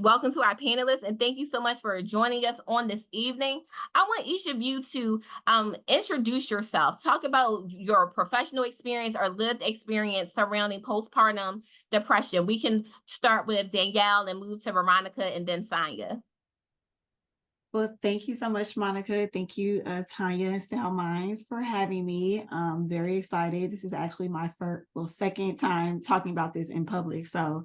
welcome to our panelists, and thank you so much for joining us on this evening. I want each of you to introduce yourself, talk about your professional experience or lived experience surrounding postpartum depression. We can start with Danielle and move to Veronica and then Sanya. Well, thank you so much, Monica. Thank you, Tanya and Sound Minds, for having me. I'm very excited. This is actually my second time talking about this in public. So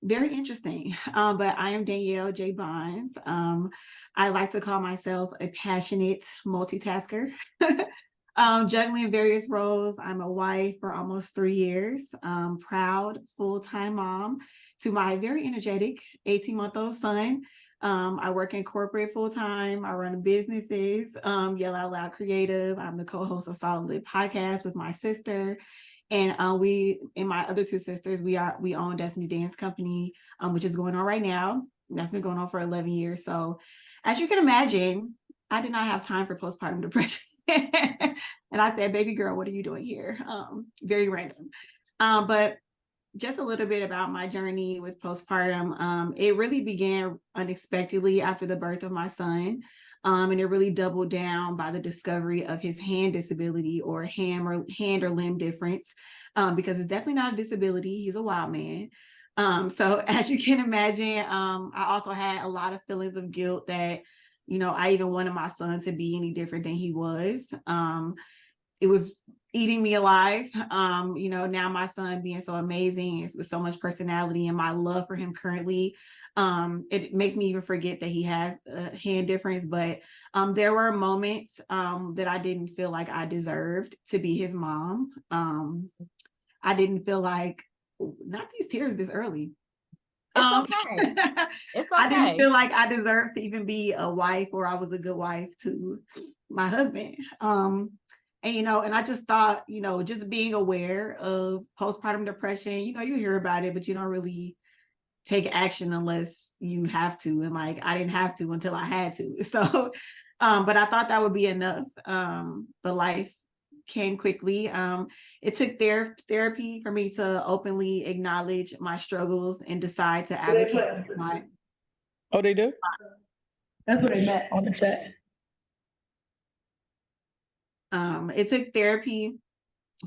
very interesting. But I am Danielle J. I like to call myself a passionate multitasker, juggling various roles. I'm a wife for almost 3 years, proud full-time mom to my very energetic 18-month-old son. I work in corporate full-time. I run businesses, Yell Out Loud Creative. I'm the co-host of Solid Lit Podcast with my sister. And we and my other two sisters, we own Destiny Dance Company, which is going on right now. That's been going on for 11 years. So as you can imagine, I did not have time for postpartum depression. And I said, baby girl, what are you doing here? Very random. But just a little bit about my journey with postpartum. It really began unexpectedly after the birth of my son. And it really doubled down by the discovery of his hand disability or hand or limb difference, because it's definitely not a disability. He's a wild man. So as you can imagine, I also had a lot of feelings of guilt that, I even wanted my son to be any different than he was. It was eating me alive. Now my son being so amazing with so much personality and my love for him currently, it makes me even forget that he has a hand difference. But there were moments that I didn't feel like I deserved to be his mom. I didn't feel like, not these tears this early. It's okay. It's okay. I didn't feel like I deserved to even be a wife, or I was a good wife to my husband. And I just thought, just being aware of postpartum depression, you hear about it, but you don't really take action unless you have to. And like, I didn't have to until I had to. So, but I thought that would be enough. But life came quickly. It took therapy for me to openly acknowledge my struggles and decide to advocate for my. Oh, they do? That's what they meant on the set. It took therapy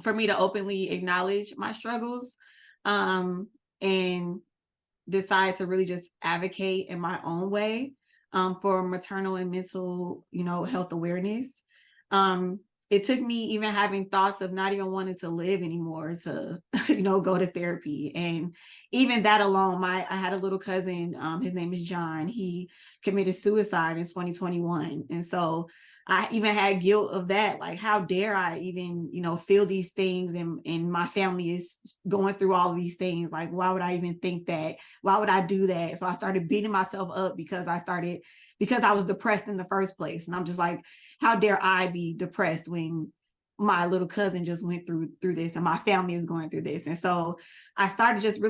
for me to openly acknowledge my struggles, and decide to really just advocate in my own way, for maternal and mental, health awareness. It took me even having thoughts of not even wanting to live anymore to, go to therapy. And even that alone, I had a little cousin, his name is John. He committed suicide in 2021. And so I even had guilt of that. Like, how dare I even, feel these things, and my family is going through all of these things. Like, why would I even think that? Why would I do that? So I started beating myself up because I was depressed in the first place. And I'm just like, how dare I be depressed when my little cousin just went through this and my family is going through this? And so I started just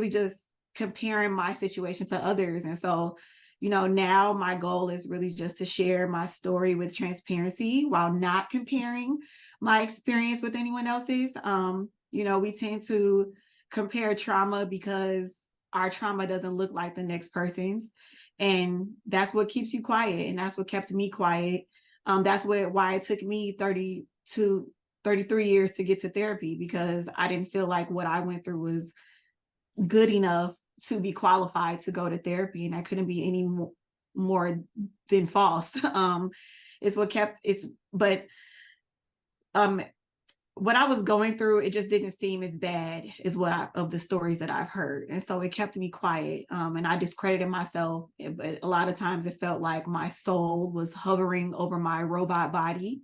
comparing my situation to others. And so, now my goal is really just to share my story with transparency while not comparing my experience with anyone else's. We tend to compare trauma because our trauma doesn't look like the next person's. And that's what keeps you quiet. And that's what kept me quiet. That's why it took me 33 years to get to therapy, because I didn't feel like what I went through was good enough to be qualified to go to therapy. And I couldn't be any more than false. What I was going through, it just didn't seem as bad as of the stories that I've heard. And so it kept me quiet. And I discredited myself. But a lot of times it felt like my soul was hovering over my robot body.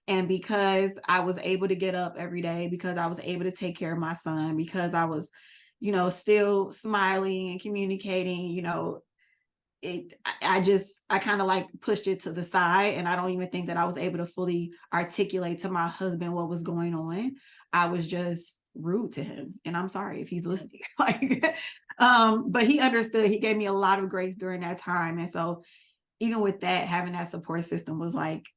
And because I was able to get up every day, because I was able to take care of my son, because I was, still smiling and communicating, I kind of like pushed it to the side. And I don't even think that I was able to fully articulate to my husband what was going on. I was just rude to him. And I'm sorry if he's listening. But he understood. He gave me a lot of grace during that time. And so even with that, having that support system was like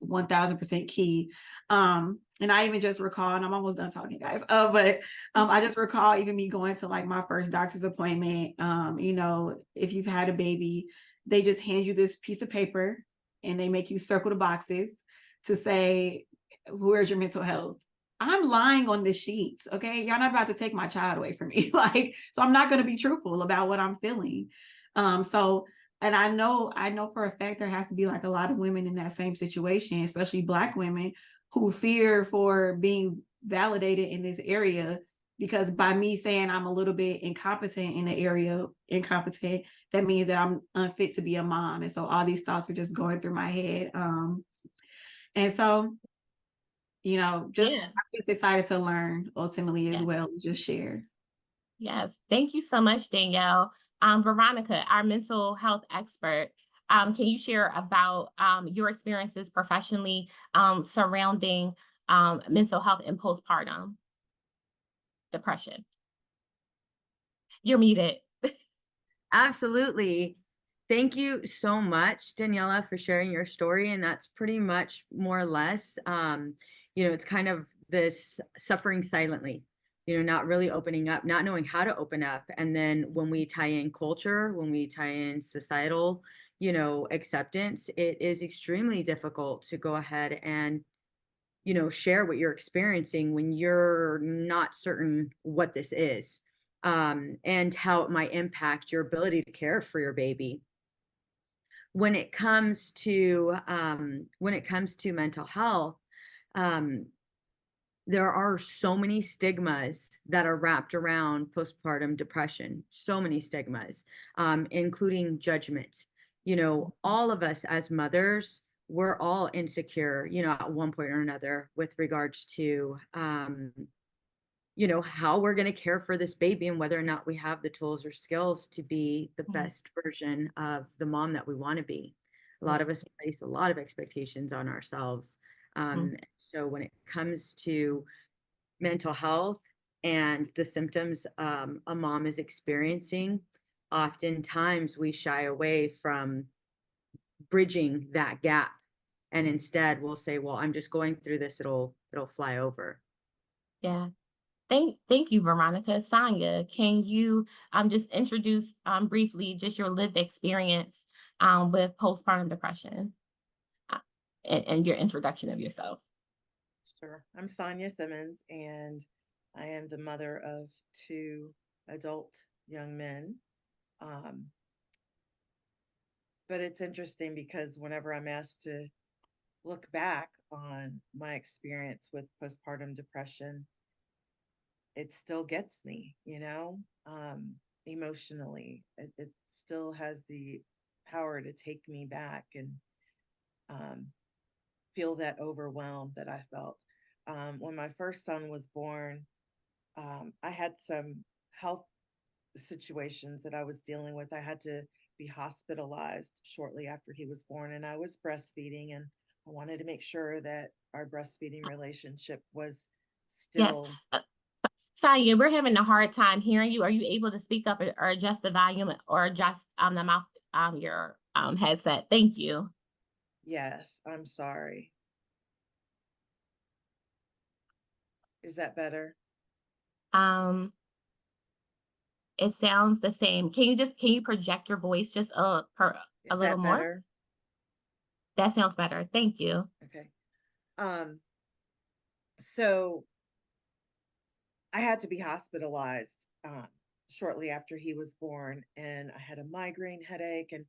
1000% key. And I even just recall, and I'm almost done talking, guys. But I just recall even me going to like my first doctor's appointment. You know, if you've had a baby, they just hand you this piece of paper and they make you circle the boxes to say, where's your mental health? I'm lying on the sheets. Okay. Y'all not about to take my child away from me. Like, so I'm not going to be truthful about what I'm feeling. So, and I know for a fact there has to be like a lot of women in that same situation, especially Black women who fear for being validated in this area, because by me saying I'm a little bit incompetent in the area, that means that I'm unfit to be a mom. And so all these thoughts are just going through my head. And so, you know, I'm just excited to learn ultimately as well, just share. Yes. Thank you so much, Danielle. Veronica, our mental health expert, can you share about your experiences professionally surrounding mental health and postpartum depression? You're muted. Absolutely. Thank you so much, Daniela, for sharing your story. And that's pretty much more or less, it's kind of this suffering silently, not really opening up, not knowing how to open up. And then when we tie in culture, when we tie in societal, acceptance, it is extremely difficult to go ahead and, share what you're experiencing when you're not certain what this is, and how it might impact your ability to care for your baby. When it comes to mental health, there are so many stigmas that are wrapped around postpartum depression, so many stigmas, including judgment. All of us as mothers, we're all insecure, at one point or another with regards to, how we're going to care for this baby and whether or not we have the tools or skills to be the best version of the mom that we want to be. A lot of us place a lot of expectations on ourselves. So when it comes to mental health and the symptoms a mom is experiencing, oftentimes we shy away from bridging that gap. And instead we'll say, well, I'm just going through this, it'll fly over. Yeah. Thank you, Veronica. Sanya, can you just introduce briefly just your lived experience with postpartum depression and your introduction of yourself? Sure. I'm Sanya Simmons, and I am the mother of 2 adult young men. But it's interesting because whenever I'm asked to look back on my experience with postpartum depression, it still gets me, emotionally. It still has the power to take me back and feel that overwhelm that I felt. When my first son was born, I had some health situations that I was dealing with. I had to be hospitalized shortly after he was born, and I was breastfeeding, and I wanted to make sure that our breastfeeding relationship was still. Yes. Sanya, we're having a hard time hearing you. Are you able to speak up or adjust the volume or adjust the mouth your headset? Thank you. Yes, I'm sorry. Is that better? It sounds the same. Can you project your voice just a little more? Better? That sounds better. Thank you. Okay. So I had to be hospitalized shortly after he was born, and I had a migraine headache, and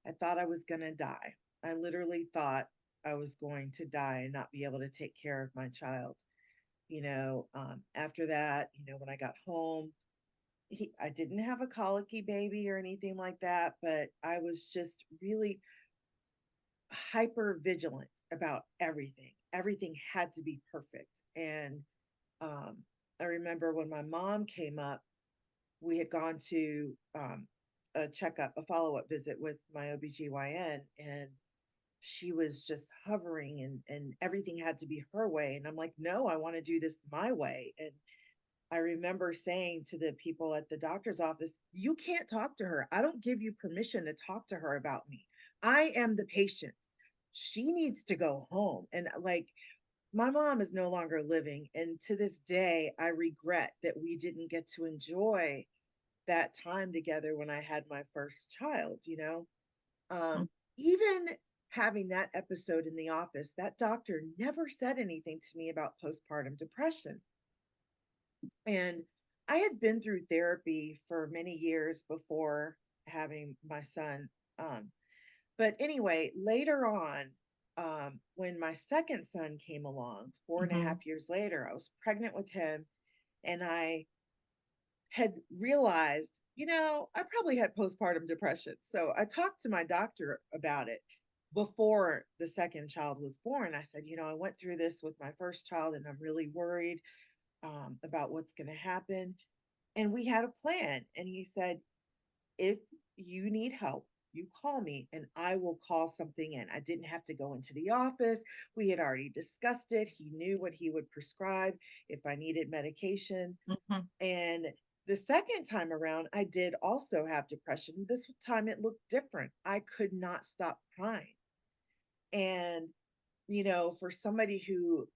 I thought I was going to die. I literally thought I was going to die and not be able to take care of my child. After that, when I got home, I didn't have a colicky baby or anything like that, but I was just really hyper vigilant about everything. Everything had to be perfect. And I remember when my mom came up, we had gone to a checkup, a follow-up visit with my OBGYN, and she was just hovering and everything had to be her way. And I'm like, no, I want to do this my way. And I remember saying to the people at the doctor's office, you can't talk to her. I don't give you permission to talk to her about me. I am the patient. she needs to go home. And like, my mom is no longer living. And to this day, I regret that we didn't get to enjoy that time together when I had my first child, you know? Mm. Even having that episode in the office, that doctor never said anything to me about postpartum depression. And I had been through therapy for many years before having my son. But anyway, later on, when my second son came along, 4.5 years later, I was pregnant with him, and I had realized, I probably had postpartum depression. So I talked to my doctor about it before the second child was born. I said, I went through this with my first child, and I'm really worried about what's going to happen. And we had a plan. And he said, if you need help, you call me and I will call something in. I didn't have to go into the office. We had already discussed it. He knew what he would prescribe if I needed medication. Mhm. And the second time around, I did also have depression. This time it looked different. I could not stop crying. And, for somebody who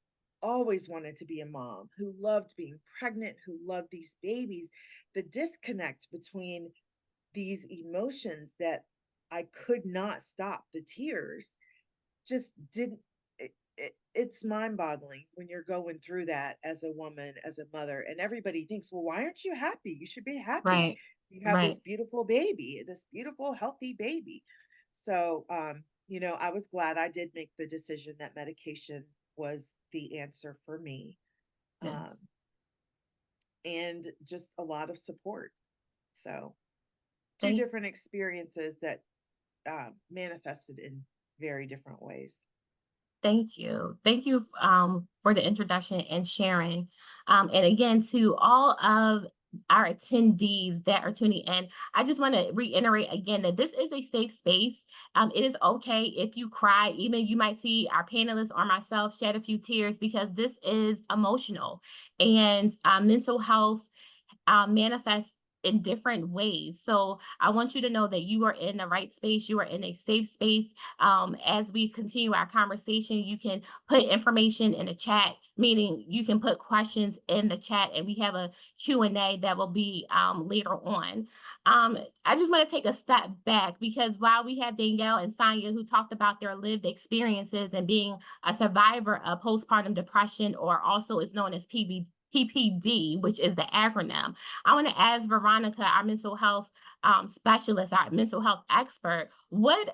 always wanted to be a mom, who loved being pregnant, who loved these babies, the disconnect between these emotions that I could not stop, the tears, just didn't. It's mind boggling when you're going through that as a woman, as a mother, and everybody thinks, well, why aren't you happy? You should be happy. Right. You have this Right. beautiful baby, this beautiful, healthy baby. So, I was glad I did make the decision that medication was the answer for me. Yes. Um, and just a lot of support. So, two Thank different experiences that manifested in very different ways. Thank you. Thank you for the introduction and sharing. And again, to all of our attendees that are tuning in, I just want to reiterate again that this is a safe space. It is okay if you cry, even you might see our panelists or myself shed a few tears because this is emotional and mental health manifest in different ways. So I want you to know that you are in the right space. You are in a safe space. As we continue our conversation, you can put information in the chat, meaning you can put questions in the chat, and we have a Q&A that will be later on. I just want to take a step back because while we have Danielle and Sanya who talked about their lived experiences and being a survivor of postpartum depression, or also is known as PPD, which is the acronym. I want to ask Veronica, our mental health specialist, our mental health expert, what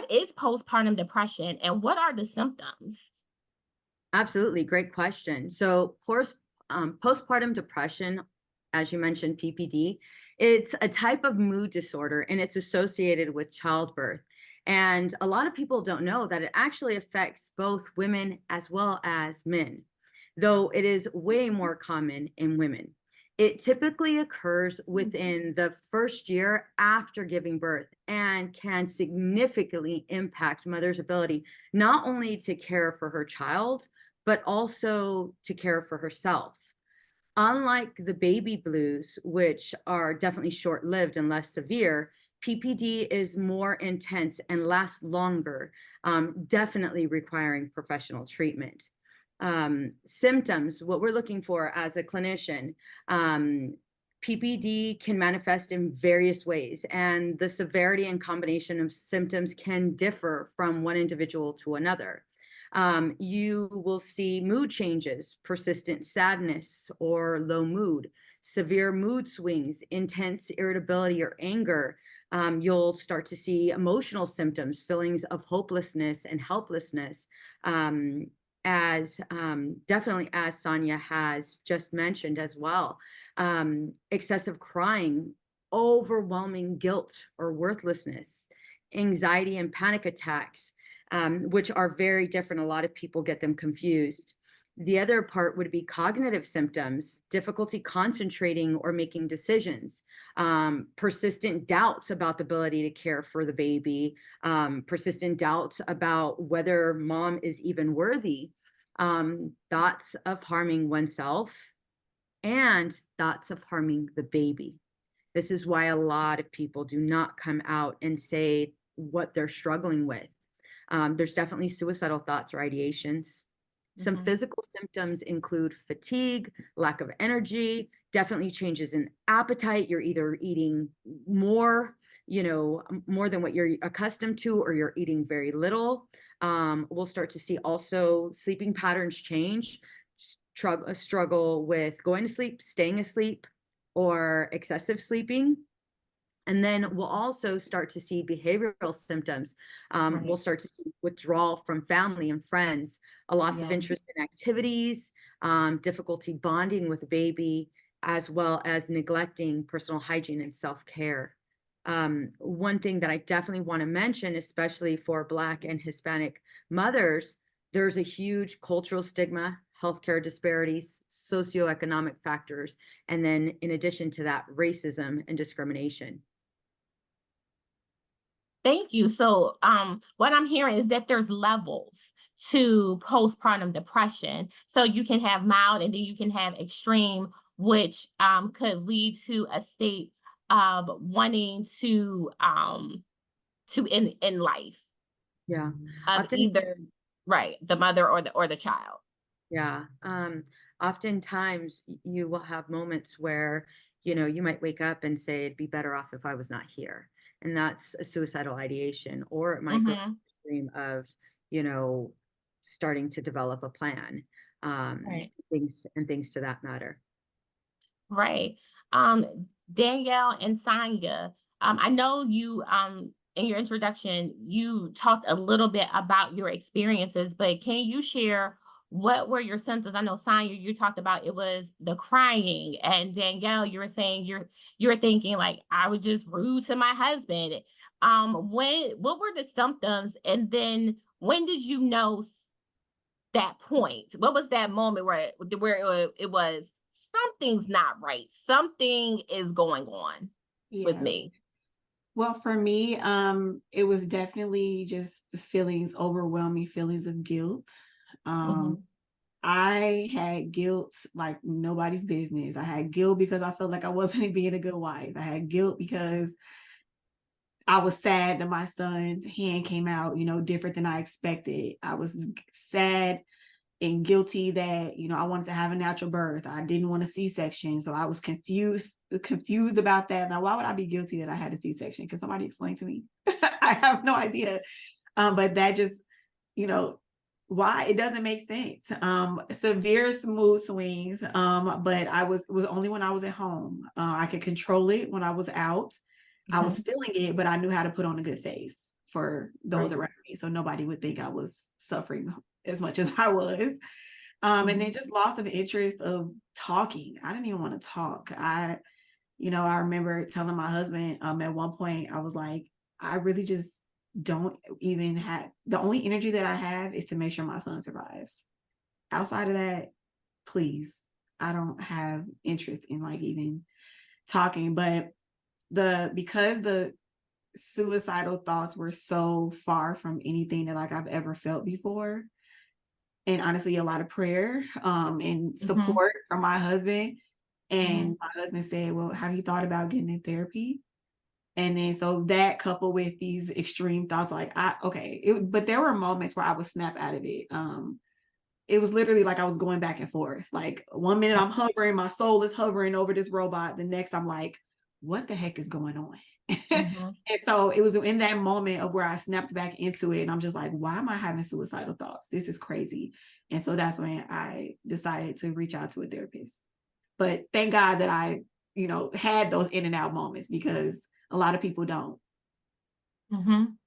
is postpartum depression and what are the symptoms? Absolutely. Great question. So postpartum depression, as you mentioned, PPD, it's a type of mood disorder and it's associated with childbirth. And a lot of people don't know that it actually affects both women as well as men, though it is way more common in women. It typically occurs within the first year after giving birth and can significantly impact mother's ability not only to care for her child, but also to care for herself. Unlike the baby blues, which are definitely short-lived and less severe, PPD is more intense and lasts longer, definitely requiring professional treatment. Symptoms, what we're looking for as a clinician, PPD can manifest in various ways, and the severity and combination of symptoms can differ from one individual to another. You will see mood changes, persistent sadness or low mood, severe mood swings, intense irritability or anger. You'll start to see emotional symptoms, feelings of hopelessness and helplessness, as definitely as Sanya has just mentioned as well. Excessive crying, overwhelming guilt or worthlessness, anxiety and panic attacks, which are very different. A lot of people get them confused. The other part would be cognitive symptoms, difficulty concentrating or making decisions, persistent doubts about the ability to care for the baby, persistent doubts about whether mom is even worthy, thoughts of harming oneself, and thoughts of harming the baby. This is why a lot of people do not come out and say what they're struggling with. There's definitely suicidal thoughts or ideations. Some Mhm. physical symptoms include fatigue, lack of energy, definitely changes in appetite. You're either eating more, more than what you're accustomed to, or you're eating very little. We'll start to see also sleeping patterns change, struggle with going to sleep, staying asleep, or excessive sleeping. And then we'll also start to see behavioral symptoms. Right. We'll start to see withdrawal from family and friends, a loss of Yeah. interest in activities, difficulty bonding with a baby, as well as neglecting personal hygiene and self-care. One thing that I definitely want to mention, especially for Black and Hispanic mothers, there's a huge cultural stigma, healthcare disparities, socioeconomic factors, and then in addition to that, racism and discrimination. Thank you. So, what I'm hearing is that there's levels to postpartum depression. So you can have mild, and then you can have extreme, which could lead to a state of wanting to end life Yeah. of Often, either right the mother or the child. yeah. Oftentimes you will have moments where, you might wake up and say, it'd be better off if I was not here. And that's a suicidal ideation, or it might go to Mm-hmm. the extreme of, you know, starting to develop a plan, Right. things to that matter. Right. Danielle and Sanya, I know you in your introduction you talked a little bit about your experiences, but can you share what were your symptoms? I know Sanya, you talked about it was the crying, and Danielle, you were saying you're thinking like I was just rude to my husband. What were the symptoms, and then when did you know that point? What was that moment it was something's not right. Something is going on with Yeah. me. Well, for me, it was definitely just the feelings, overwhelming feelings of guilt. Um, Mhm. I had guilt like nobody's business. I had guilt because I felt like I wasn't being a good wife. I had guilt because I was sad that my son's hand came out, different than I expected. I was sad and guilty that, I wanted to have a natural birth. I didn't want a C-section. So I was confused about that. Now, why would I be guilty that I had a C-section? Because somebody explained to me. I have no idea. But that just, why it doesn't make sense. Severe mood swings. But it was only when I was at home. I could control it when I was out. I was Mhm. feeling it, but I knew how to put on a good face for those Right. around me. So nobody would think I was suffering as much as I was. And then Mhm. just loss of interest of talking. I didn't even want to talk. I remember telling my husband at one point, I was like, I really just don't even have the only energy that I have is to make sure my son survives. Outside of that, please, I don't have interest in like even talking. But because the suicidal thoughts were so far from anything that like I've ever felt before, and honestly a lot of prayer and Mhm. support from my husband. And Mhm. my husband said, well, have you thought about getting in therapy? And then so that coupled with these extreme thoughts, like but there were moments where I would snap out of it. It was literally like I was going back and forth. Like 1 minute I'm hovering, my soul is hovering over this robot. The next I'm like, what the heck is going on? Mhm. And so it was in that moment of where I snapped back into it. And I'm just like, why am I having suicidal thoughts? This is crazy. And so that's when I decided to reach out to a therapist. But thank God that I, had those in and out moments because a lot of people don't. Mhm.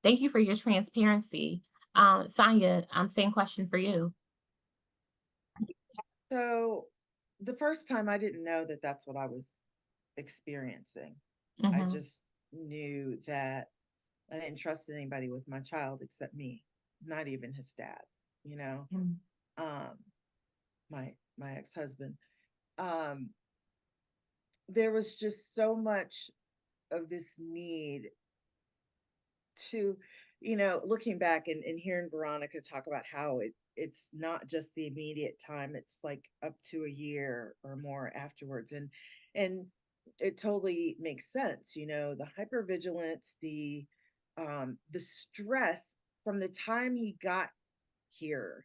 Thank you for your transparency. Sanya, same question for you. So the first time I didn't know that that's what I was experiencing. I Mhm. just knew that I didn't trust anybody with my child except me, not even his dad, you know, Mhm. um, my ex-husband. Um, there was just so much of this need to, looking back and hearing Veronica talk about how it's not just the immediate time, it's like up to a year or more afterwards. And it totally makes sense, the hypervigilance, the the stress from the time he got here,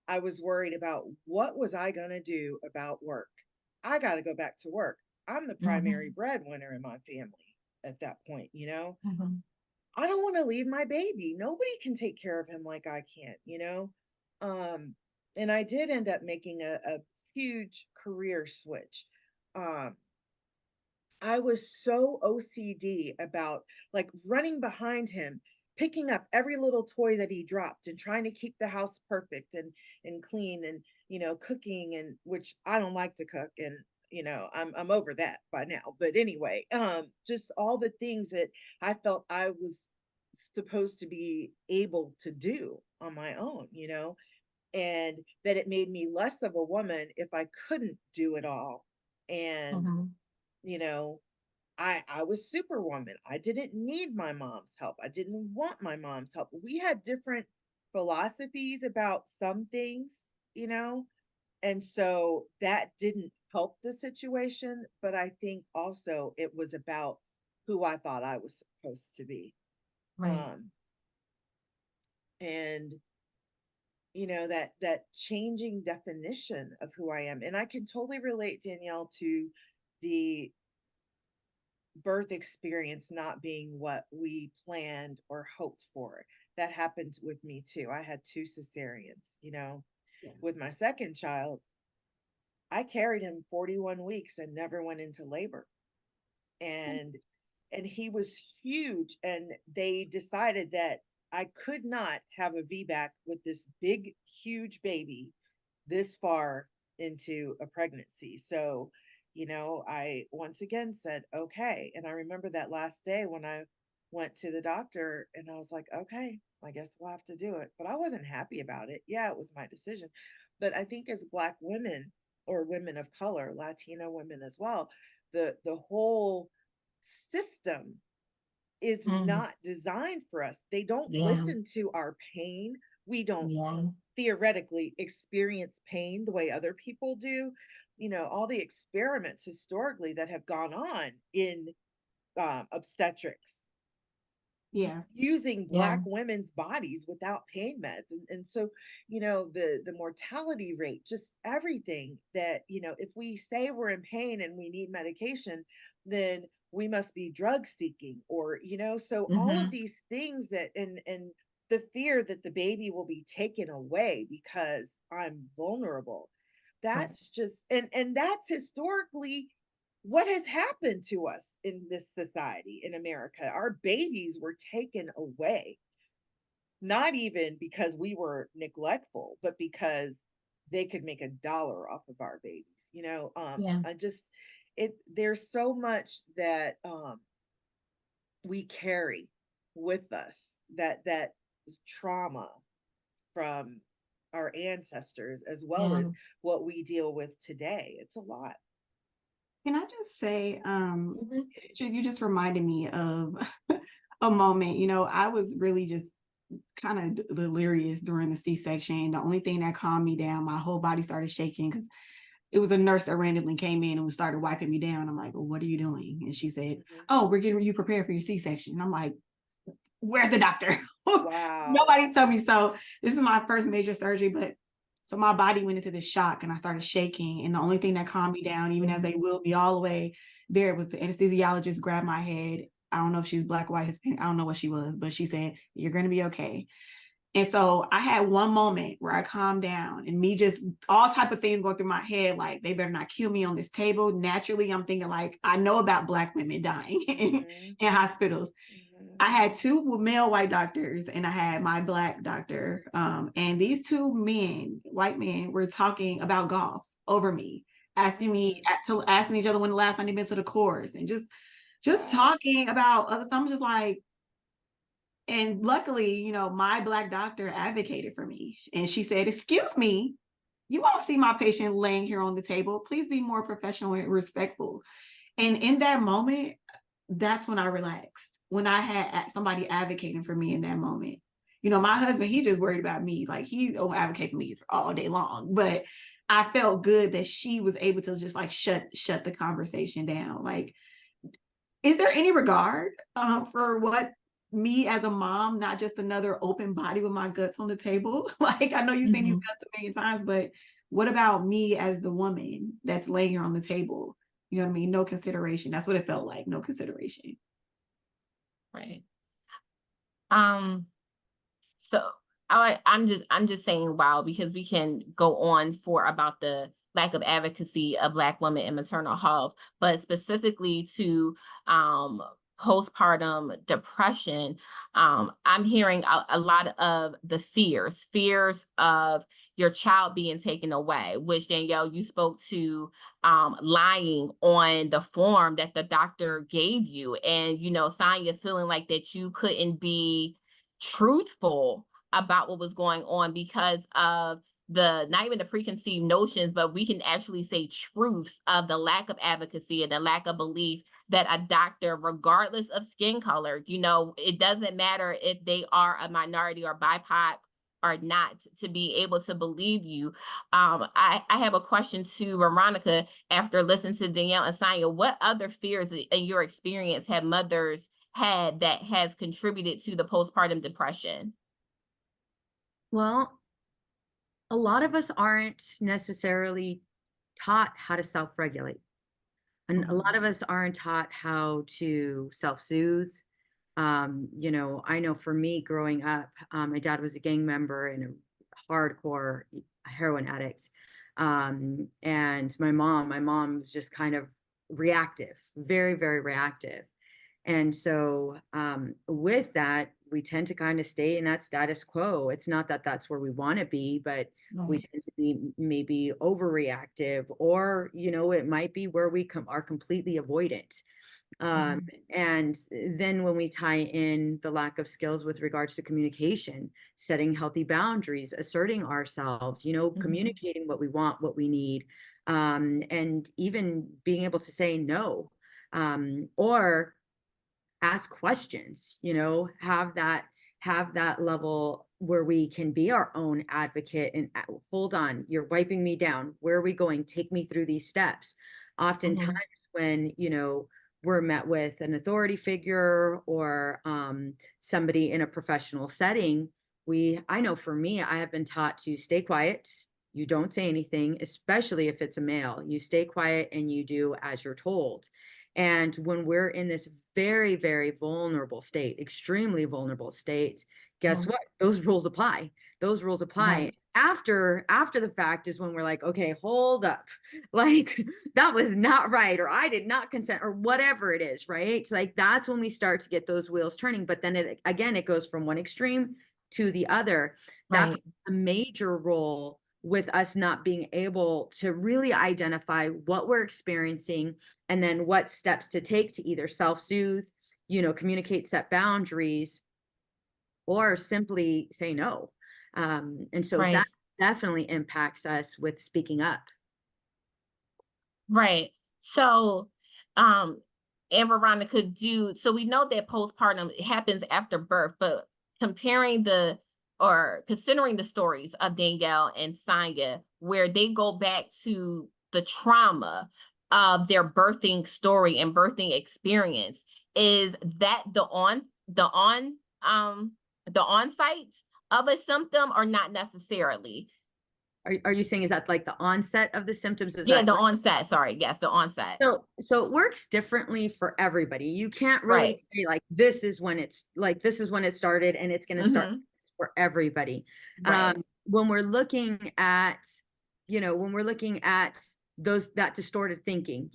I was worried about what was I going to do about work. I got to go back to work. I'm the primary breadwinner in my family at that point, you know. I don't want to leave my baby. Nobody can take care of him like I can, you know. Um, and I did end up making a huge career switch. Um, I was so OCD about like running behind him, picking up every little toy that he dropped and trying to keep the house perfect and clean and you know cooking, and which I don't like to cook, and you know I'm over that by now. But anyway, just all the things that I felt I was supposed to be able to do on my own, you know, and that it made me less of a woman if I couldn't do it all. And you know, I was superwoman. I didn't need my mom's help. I didn't want my mom's help. We had different philosophies about some things, you know, and so that didn't help the situation. But I think also it was about who I thought I was supposed to be. Right. And you know that changing definition of who I am. And I can totally relate, Danielle, to the birth experience not being what we planned or hoped for. That happened with me too. I had 2 cesareans, you know. Yeah. With my second child, I carried him 41 weeks and never went into labor. And he was huge, and they decided that I could not have a VBAC with this big huge baby this far into a pregnancy. So, you know, I once again said, okay. And I remember that last day when I went to the doctor and I was like, okay, I guess we'll have to do it. But I wasn't happy about it. Yeah, it was my decision. But I think as Black women or women of color, Latino women as well, the whole system is not designed for us. They don't Yeah. listen to our pain. We don't Yeah. theoretically experience pain the way other people do. You know, all the experiments historically that have gone on in obstetrics Yeah. using Yeah. Black women's bodies without pain meds, and so you know the mortality rate, just everything that you know, if we say we're in pain and we need medication, then we must be drug seeking, or you know, so all of these things that and the fear that the baby will be taken away because I'm vulnerable, Right. that's just and that's historically what has happened to us in this society in America. Our babies were taken away, not even because we were neglectful, but because they could make $1 off of our babies. You know, Yeah. I just there's so much that we carry with us, that trauma from our ancestors as well Yeah. as what we deal with today. It's a lot. Can I just say, you just reminded me of a moment, you know, I was really just kind of delirious during the C-section. The only thing that calmed me down, my whole body started shaking because it was a nurse that randomly came in and started wiping me down. I'm like, well, what are you doing? And she said, oh, we're getting you prepared for your C-section. And I'm like, where's the doctor? Wow. Nobody told me. So this is my first major surgery, but so my body went into this shock and I started shaking. And the only thing that calmed me down, even as they wheeled me all the way there, was the anesthesiologist grabbed my head. I don't know if she's Black, white, Hispanic. I don't know what she was, but she said, you're going to be okay. And so I had one moment where I calmed down, and me just all type of things going through my head, like they better not kill me on this table. Naturally, I'm thinking like, I know about Black women dying in hospitals. I had 2 male white doctors and I had my Black doctor. And these 2 men, white men, were talking about golf over me, asking each other when the last time they've been to the course, and just talking about other stuff. I'm just like, and luckily, you know, my Black doctor advocated for me. And she said, excuse me, you won't see my patient laying here on the table. Please be more professional and respectful. And in that moment, that's when I relaxed, when I had somebody advocating for me in that moment. You know, my husband, he just worried about me. Like, he don't advocate for me all day long. But I felt good that she was able to just like shut the conversation down. Like, is there any regard for what me as a mom, not just another open body with my guts on the table. Like, I know you've seen these guts a million times, but what about me as the woman that's laying here on the table? You know what I mean? No consideration. That's what it felt like. No consideration. Right. So I'm just saying wow, because we can go on for about the lack of advocacy of Black women in maternal health, but specifically to postpartum depression, I'm hearing a lot of the fears of your child being taken away, which Danielle, you spoke to lying on the form that the doctor gave you, and Sanya feeling like that you couldn't be truthful about what was going on because of not even the preconceived notions, but we can actually say truths of the lack of advocacy and the lack of belief that a doctor, regardless of skin color, it doesn't matter if they are a minority or BIPOC or not, to be able to believe you. I have a question to Veronica after listening to Danielle and Sanya. What other fears in your experience have mothers had that has contributed to the postpartum depression? Well, a lot of us aren't necessarily taught how to self-regulate. And a lot of us aren't taught how to self-soothe. I know for me growing up, my dad was a gang member and a hardcore heroin addict. And my mom was just kind of reactive, very, very reactive. And so with that, we tend to kind of stay in that status quo. It's not that that's where we want to be, but we tend to be maybe overreactive, or, it might be where we are completely avoidant. And then when we tie in the lack of skills with regards to communication, setting healthy boundaries, asserting ourselves, communicating what we want, what we need, and even being able to say no, or ask questions, have that level where we can be our own advocate and hold on, you're wiping me down. Where are we going? Take me through these steps. Oftentimes when, we're met with an authority figure or somebody in a professional setting, I know for me, I have been taught to stay quiet. You don't say anything, especially if it's a male. You stay quiet and you do as you're told. And when we're in this very, very vulnerable state, extremely vulnerable state, guess what? Those rules apply. Those rules apply. Right. After the fact is when we're like, okay, hold up. Like, that was not right, or I did not consent, or whatever it is, right? It's like, that's when we start to get those wheels turning. But then it goes from one extreme to the other. That plays a major role with us not being able to really identify what we're experiencing, and then what steps to take to either self-soothe, communicate, set boundaries, or simply say no. And so that definitely impacts us with speaking up. Right. So, and Veronica, so we know that postpartum happens after birth, but considering the stories of Danielle and Sanya, where they go back to the trauma of their birthing story and birthing experience, is that the onset of a symptom, or not necessarily? Are you saying, is that like the onset of the symptoms? Onset. Sorry. Yes, the onset. So it works differently for everybody. You can't really say like, this is when it started and it's going to start for everybody. Right. When we're looking at, that distorted thinking,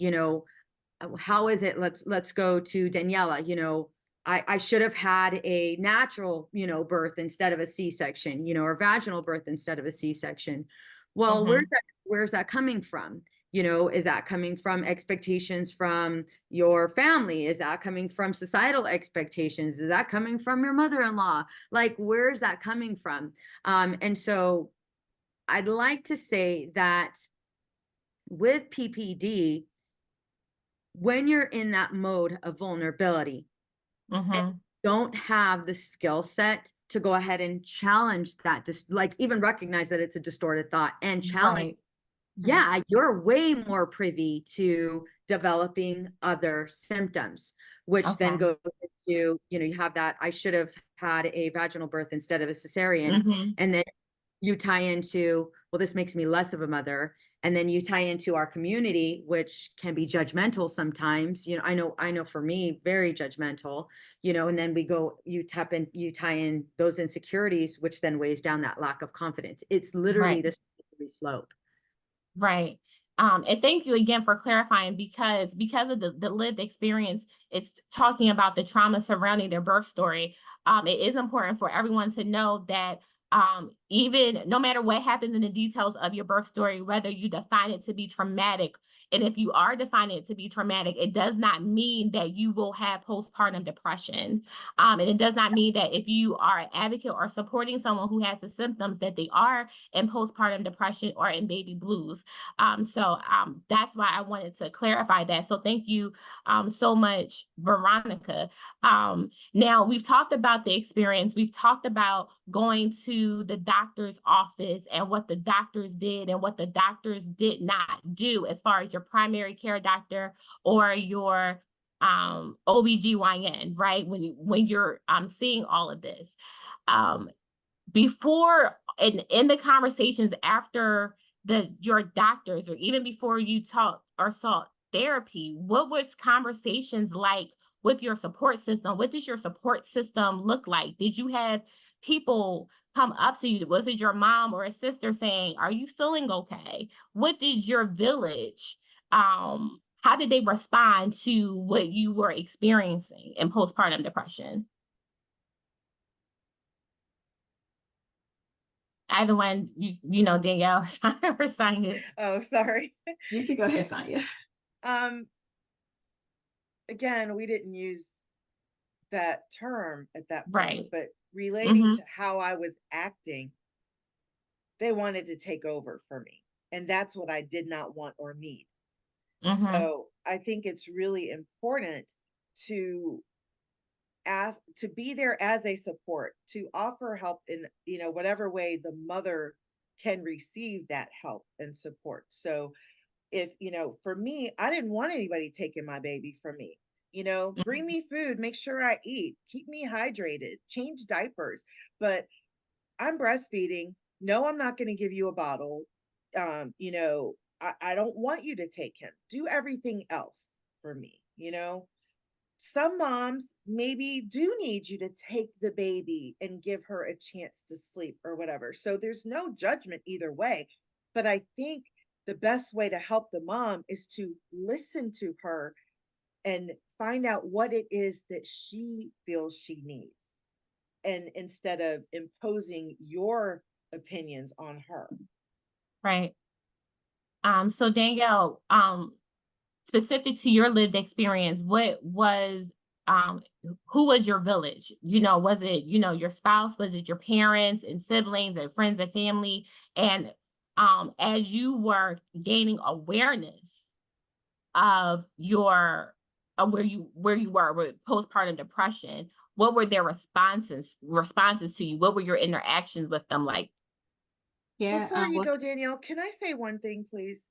how is it? Let's go to Daniela. I should have had a natural, birth instead of a C-section, or vaginal birth instead of a C-section. Well, where's that coming from? Is that coming from expectations from your family? Is that coming from societal expectations? Is that coming from your mother-in-law? Like, where's that coming from? And so I'd like to say that with PPD, when you're in that mode of vulnerability, and don't have the skill set to go ahead and challenge that, just like even recognize that it's a distorted thought and challenge. Yeah, you're way more privy to developing other symptoms, which then Okay. goes into, you have that, I should have had a vaginal birth instead of a cesarean. Mhm. And then you tie into, well, this makes me less of a mother. And then you tie into our community, which can be judgmental sometimes. I know for me, very judgmental, and then you tie in those insecurities, which then weighs down that lack of confidence. It's literally Right. this slope. Right. And thank you again for clarifying, because of the lived experience, it's talking about the trauma surrounding their birth story. It is important for everyone to know that even no matter what happens in the details of your birth story, whether you define it to be traumatic, and if you are defining it to be traumatic, it does not mean that you will have postpartum depression. And it does not mean that if you are an advocate or supporting someone who has the symptoms, that they are in postpartum depression or in baby blues. So that's why I wanted to clarify that. So thank you so much, Veronica. Now we've talked about the experience. We've talked about going to the doctor's office and what the doctors did and what the doctors did not do as far as your primary care doctor or your OBGYN, right? When you're seeing all of this. Before and in the conversations after your doctors, or even before you talked or sought therapy, what was conversations like with your support system? What does your support system look like? Did you have people come up to you? Was it your mom or a sister saying, are you feeling okay? What did your village, how did they respond to what you were experiencing in postpartum depression? Either one, Danielle or Sanya. Oh, sorry. You can go ahead, Sanya. Again, we didn't use that term at that point, Right. but relating Mhm. to how I was acting, they wanted to take over for me. And that's what I did not want or need. Mhm. So I think it's really important to to be there as a support, to offer help in, whatever way the mother can receive that help and support. So if, for me, I didn't want anybody taking my baby from me. Bring Mhm. me food, make sure I eat, keep me hydrated, change diapers. But I'm breastfeeding. No, I'm not going to give you a bottle. I don't want you to take him. Do everything else for me. Some moms maybe do need you to take the baby and give her a chance to sleep or whatever. So there's no judgment either way. But I think the best way to help the mom is to listen to her and find out what it is that she feels she needs. And instead of imposing your opinions on her. Right. So Danielle, specific to your lived experience, what was who was your village? Was it, your spouse? Was it your parents and siblings and friends and family? And as you were gaining awareness of your where you were with postpartum depression, what were their responses to you? What were your interactions with them like? Yeah, Before you well, go, Danielle, can I say one thing, please?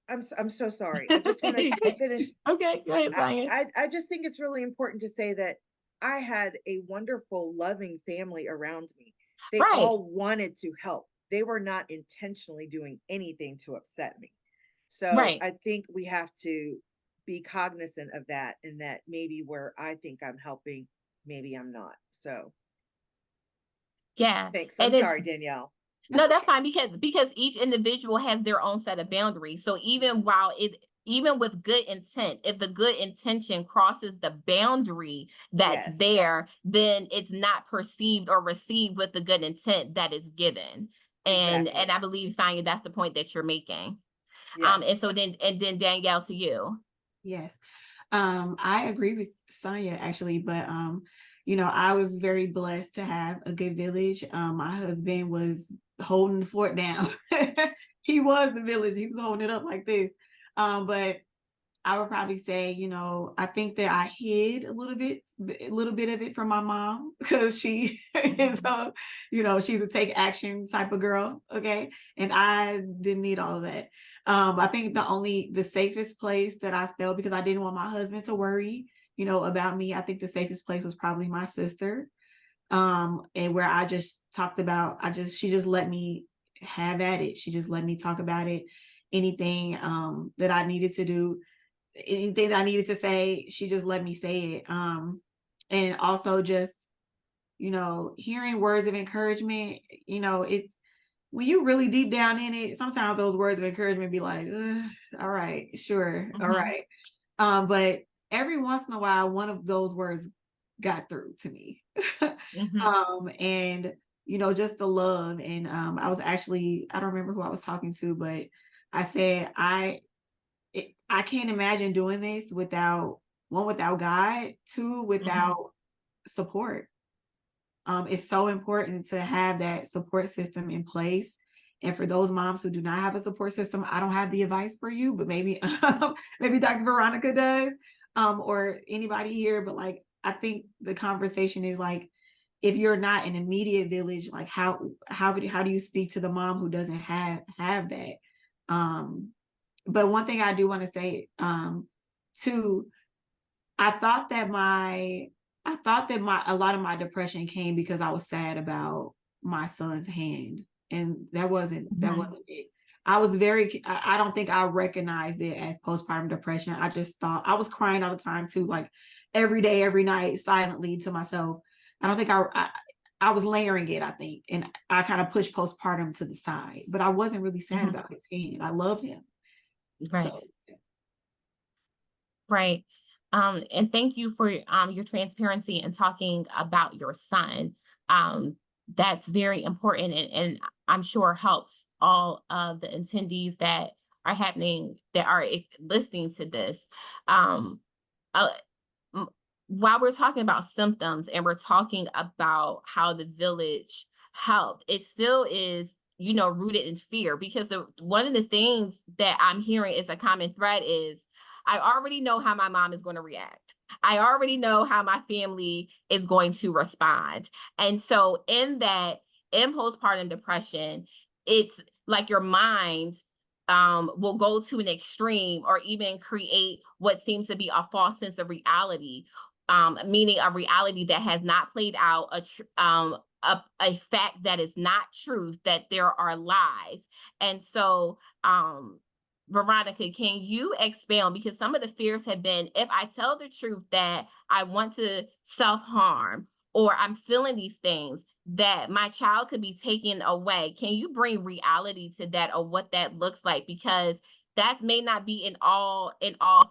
I'm so sorry. I just want to finish. Okay, go ahead, Zion. I just think it's really important to say that I had a wonderful, loving family around me. They Right, all wanted to help. They were not intentionally doing anything to upset me. So right. I think we have to be cognizant of that, and that maybe where I think I'm helping, maybe I'm not. So Yeah. thanks. I'm And it's sorry, Danielle. no, that's that's okay. fine, because each individual has their own set of boundaries. So even with good intent, if the good intention crosses the boundary that's Yes, there, then it's not perceived or received with the good intent that is given. And exactly. I believe, Sonia, that's the point that you're making. Yes. And then Danielle, to you. Yes. I agree with Sanya actually, but I was very blessed to have a good village. My husband was holding the fort down. He was the village. He was holding it up like this. But I would probably say, I think that I hid a little bit of it from my mom because she is she's a take action type of girl. Okay. And I didn't need all of that. I think the safest place that I felt, because I didn't want my husband to worry, about me, I think the safest place was probably my sister. And where I just talked about, she just let me have at it. She just let me talk about it. Anything that I needed to do, anything that I needed to say, she just let me say it. And also just, hearing words of encouragement, it's when you really deep down in it, sometimes those words of encouragement be like, all right, sure, all right. But every once in a while, one of those words got through to me. And just the love. And I don't remember who I was talking to, but I said, I can't imagine doing this without God, two, without support. It's so important to have that support system in place. And for those moms who do not have a support system, I don't have the advice for you, but maybe maybe Dr. Veronica does, or anybody here. But like, I think the conversation is like, if you're not an immediate village, like how do you speak to the mom who doesn't have that? But one thing I do want to say, too, I thought that a lot of my depression came because I was sad about my son's hand, and that wasn't it. I don't think I recognized it as postpartum depression. I just thought I was crying all the time too, like every day, every night, silently to myself. I don't think I was layering it, I think, and I kind of pushed postpartum to the side, but I wasn't really sad about his hand. I love him. Right. So, Right. And thank you for your transparency and talking about your son. That's very important, and I'm sure helps all of the attendees that are listening to this. Um, uh, while we're talking about symptoms and we're talking about how the village helped, it still is, rooted in fear, because one of the things that I'm hearing is a common thread is, I already know how my mom is going to react. I already know how my family is going to respond. And so in postpartum depression, it's like your mind will go to an extreme or even create what seems to be a false sense of reality, meaning a reality that has not played out, a fact that is not truth, that there are lies. And so, Veronica, can you expound? Because some of the fears have been, if I tell the truth that I want to self-harm, or I'm feeling these things, that my child could be taken away. Can you bring reality to that, or what that looks like? Because that may not be in all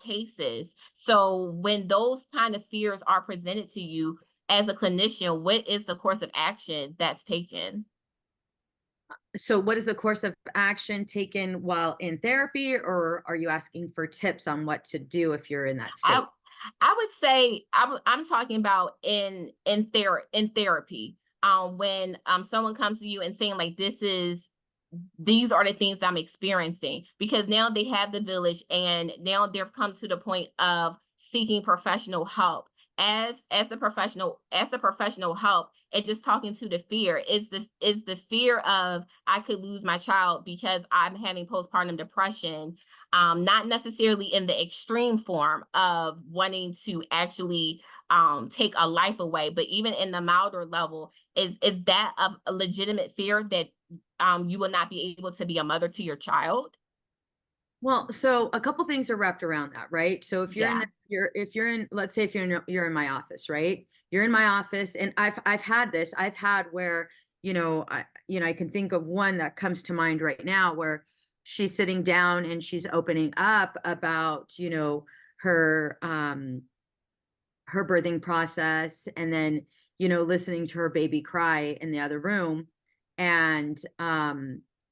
cases. So when those kind of fears are presented to you as a clinician, what is the course of action that's taken? So what is the course of action taken while in therapy, or are you asking for tips on what to do if you're in that state? I would say I'm talking about in therapy. When someone comes to you and saying like, these are the things that I'm experiencing, because now they have the village and now they've come to the point of seeking professional help. As the professional help, and just talking to the fear is the fear of, I could lose my child because I'm having postpartum depression, not necessarily in the extreme form of wanting to actually take a life away, but even in the milder level, is that a legitimate fear that you will not be able to be a mother to your child? Well, so a couple things are wrapped around that, right? So if you're let's say if you're in my office, right? You're in my office, and I've had where, I can think of one that comes to mind right now, where she's sitting down and she's opening up about, her her birthing process, and then, listening to her baby cry in the other room, and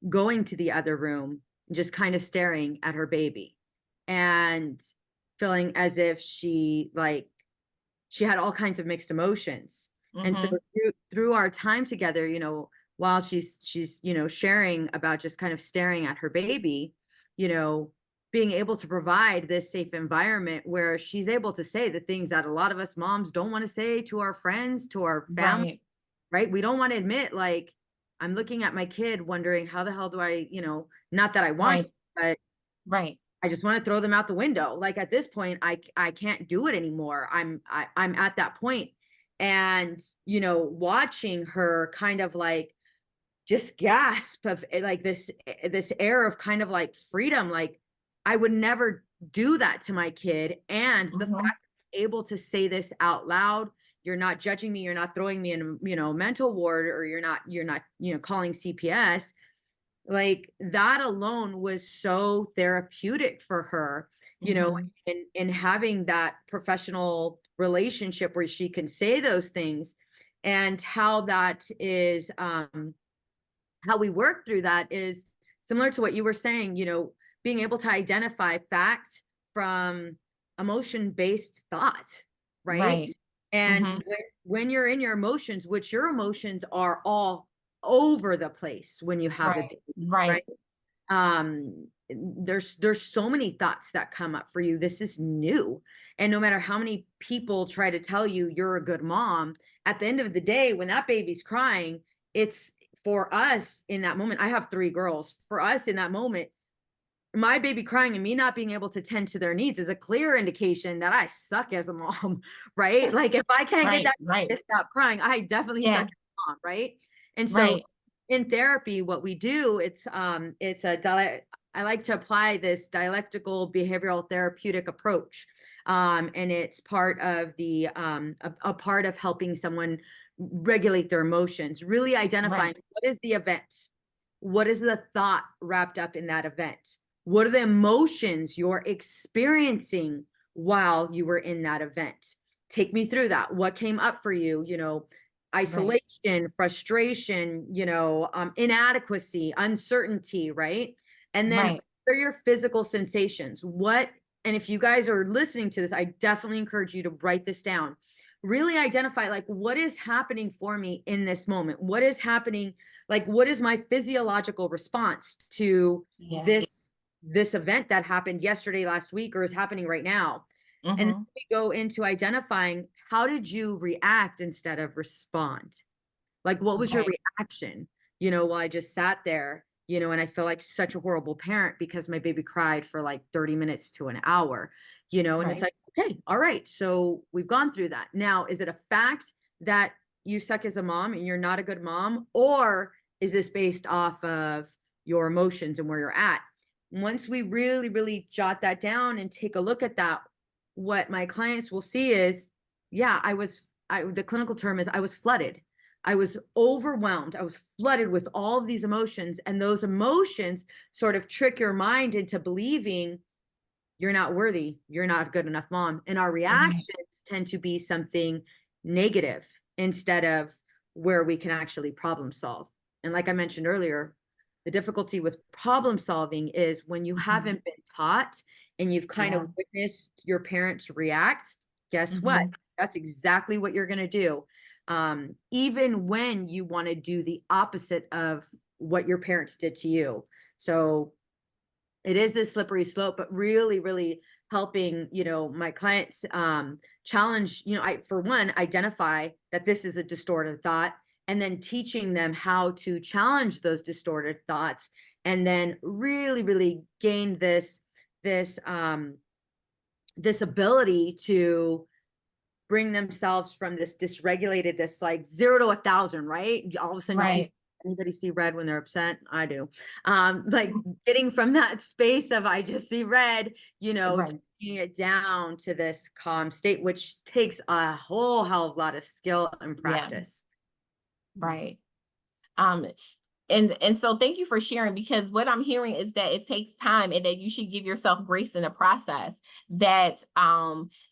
going to the other room, just kind of staring at her baby and feeling as if she had all kinds of mixed emotions. And so through our time together, while she's sharing about just kind of staring at her baby, being able to provide this safe environment where she's able to say the things that a lot of us moms don't want to say to our friends, to our family, right? We don't want to admit, like, I'm looking at my kid wondering, how the hell do I, not that I want to, but Right. I just want to throw them out the window. Like at this point, I can't do it anymore. I'm at that point. And, you know, watching her kind of like just gasp of like this air of kind of like freedom. Like I would never do that to my kid. And the Mhm. fact that I'm able to say this out loud, you're not judging me, you're not throwing me in, you know, mental ward, or you're not, you know, calling CPS. Like that alone was so therapeutic for her, you know, Mhm. in having that professional relationship where she can say those things. And how that is how we work through that is similar to what you were saying, you know, being able to identify fact from emotion based thought, right? Right. And Mhm. when you're in your emotions, which your emotions are all over the place when you have a Right. baby, right? Right. There's so many thoughts that come up for you. This is new. And no matter how many people try to tell you you're a good mom, at the end of the day, when that baby's crying, it's for us in that moment. I have 3 girls. For us in that moment, my baby crying and me not being able to tend to their needs is a clear indication that I suck as a mom, right? Like if I can't get Right. that Right. to stop crying, I definitely suck Yeah. as a mom, right? And so Right. in therapy, what we do, I like to apply this dialectical behavioral therapeutic approach. And it's part of a part of helping someone regulate their emotions, really identifying Right. what is the event, what is the thought wrapped up in that event, what are the emotions you're experiencing while you were in that event. Take me through that. What came up for you? You know, Right. isolation, frustration, you know, inadequacy, uncertainty, right? And then Right. what are your physical sensations? What, and if you guys are listening to this, I definitely encourage you to write this down. Really identify like what is happening for me in this moment? What is happening? Like, what is my physiological response to Yeah. this event that happened yesterday, last week, or is happening right now? And then Mhm. we go into identifying how did you react instead of respond? Like, what was your Right. reaction? You know, while I just sat there, you know, and I feel like such a horrible parent because my baby cried for like 30 minutes to an hour, you know, and it's Right. like, okay, all right. So we've gone through that. Now, is it a fact that you suck as a mom and you're not a good mom? Or is this based off of your emotions and where you're at? Once we really, really jot that down and take a look at that, what my clients will see is, yeah, the clinical term is I was flooded. I was overwhelmed. I was flooded with all of these emotions, and those emotions sort of trick your mind into believing you're not worthy, you're not a good enough mom. And our Right. reactions tend to be something negative instead of where we can actually problem solve. And like I mentioned earlier, the difficulty with problem solving is when you Mhm. haven't been taught and you've kind Yeah. of witnessed your parents react, guess what? Mhm. That's exactly what you're going to do. Even when you want to do the opposite of what your parents did to you. So it is this slippery slope, but really, really helping, you know, my clients challenge, you know, I, for one, identify that this is a distorted thought, and then teaching them how to challenge those distorted thoughts, and then really, really gain this this ability to bring themselves from this dysregulated, this like 0 to 1,000, right? All of a sudden you see, Right. anybody see red when they're upset? I do. Like getting from that space of I just see red, you know, Right. taking it down to this calm state, which takes a whole hell of a lot of skill and Yeah. practice. Right. Um, and so thank you for sharing, because what I'm hearing is that it takes time and that you should give yourself grace in the process, that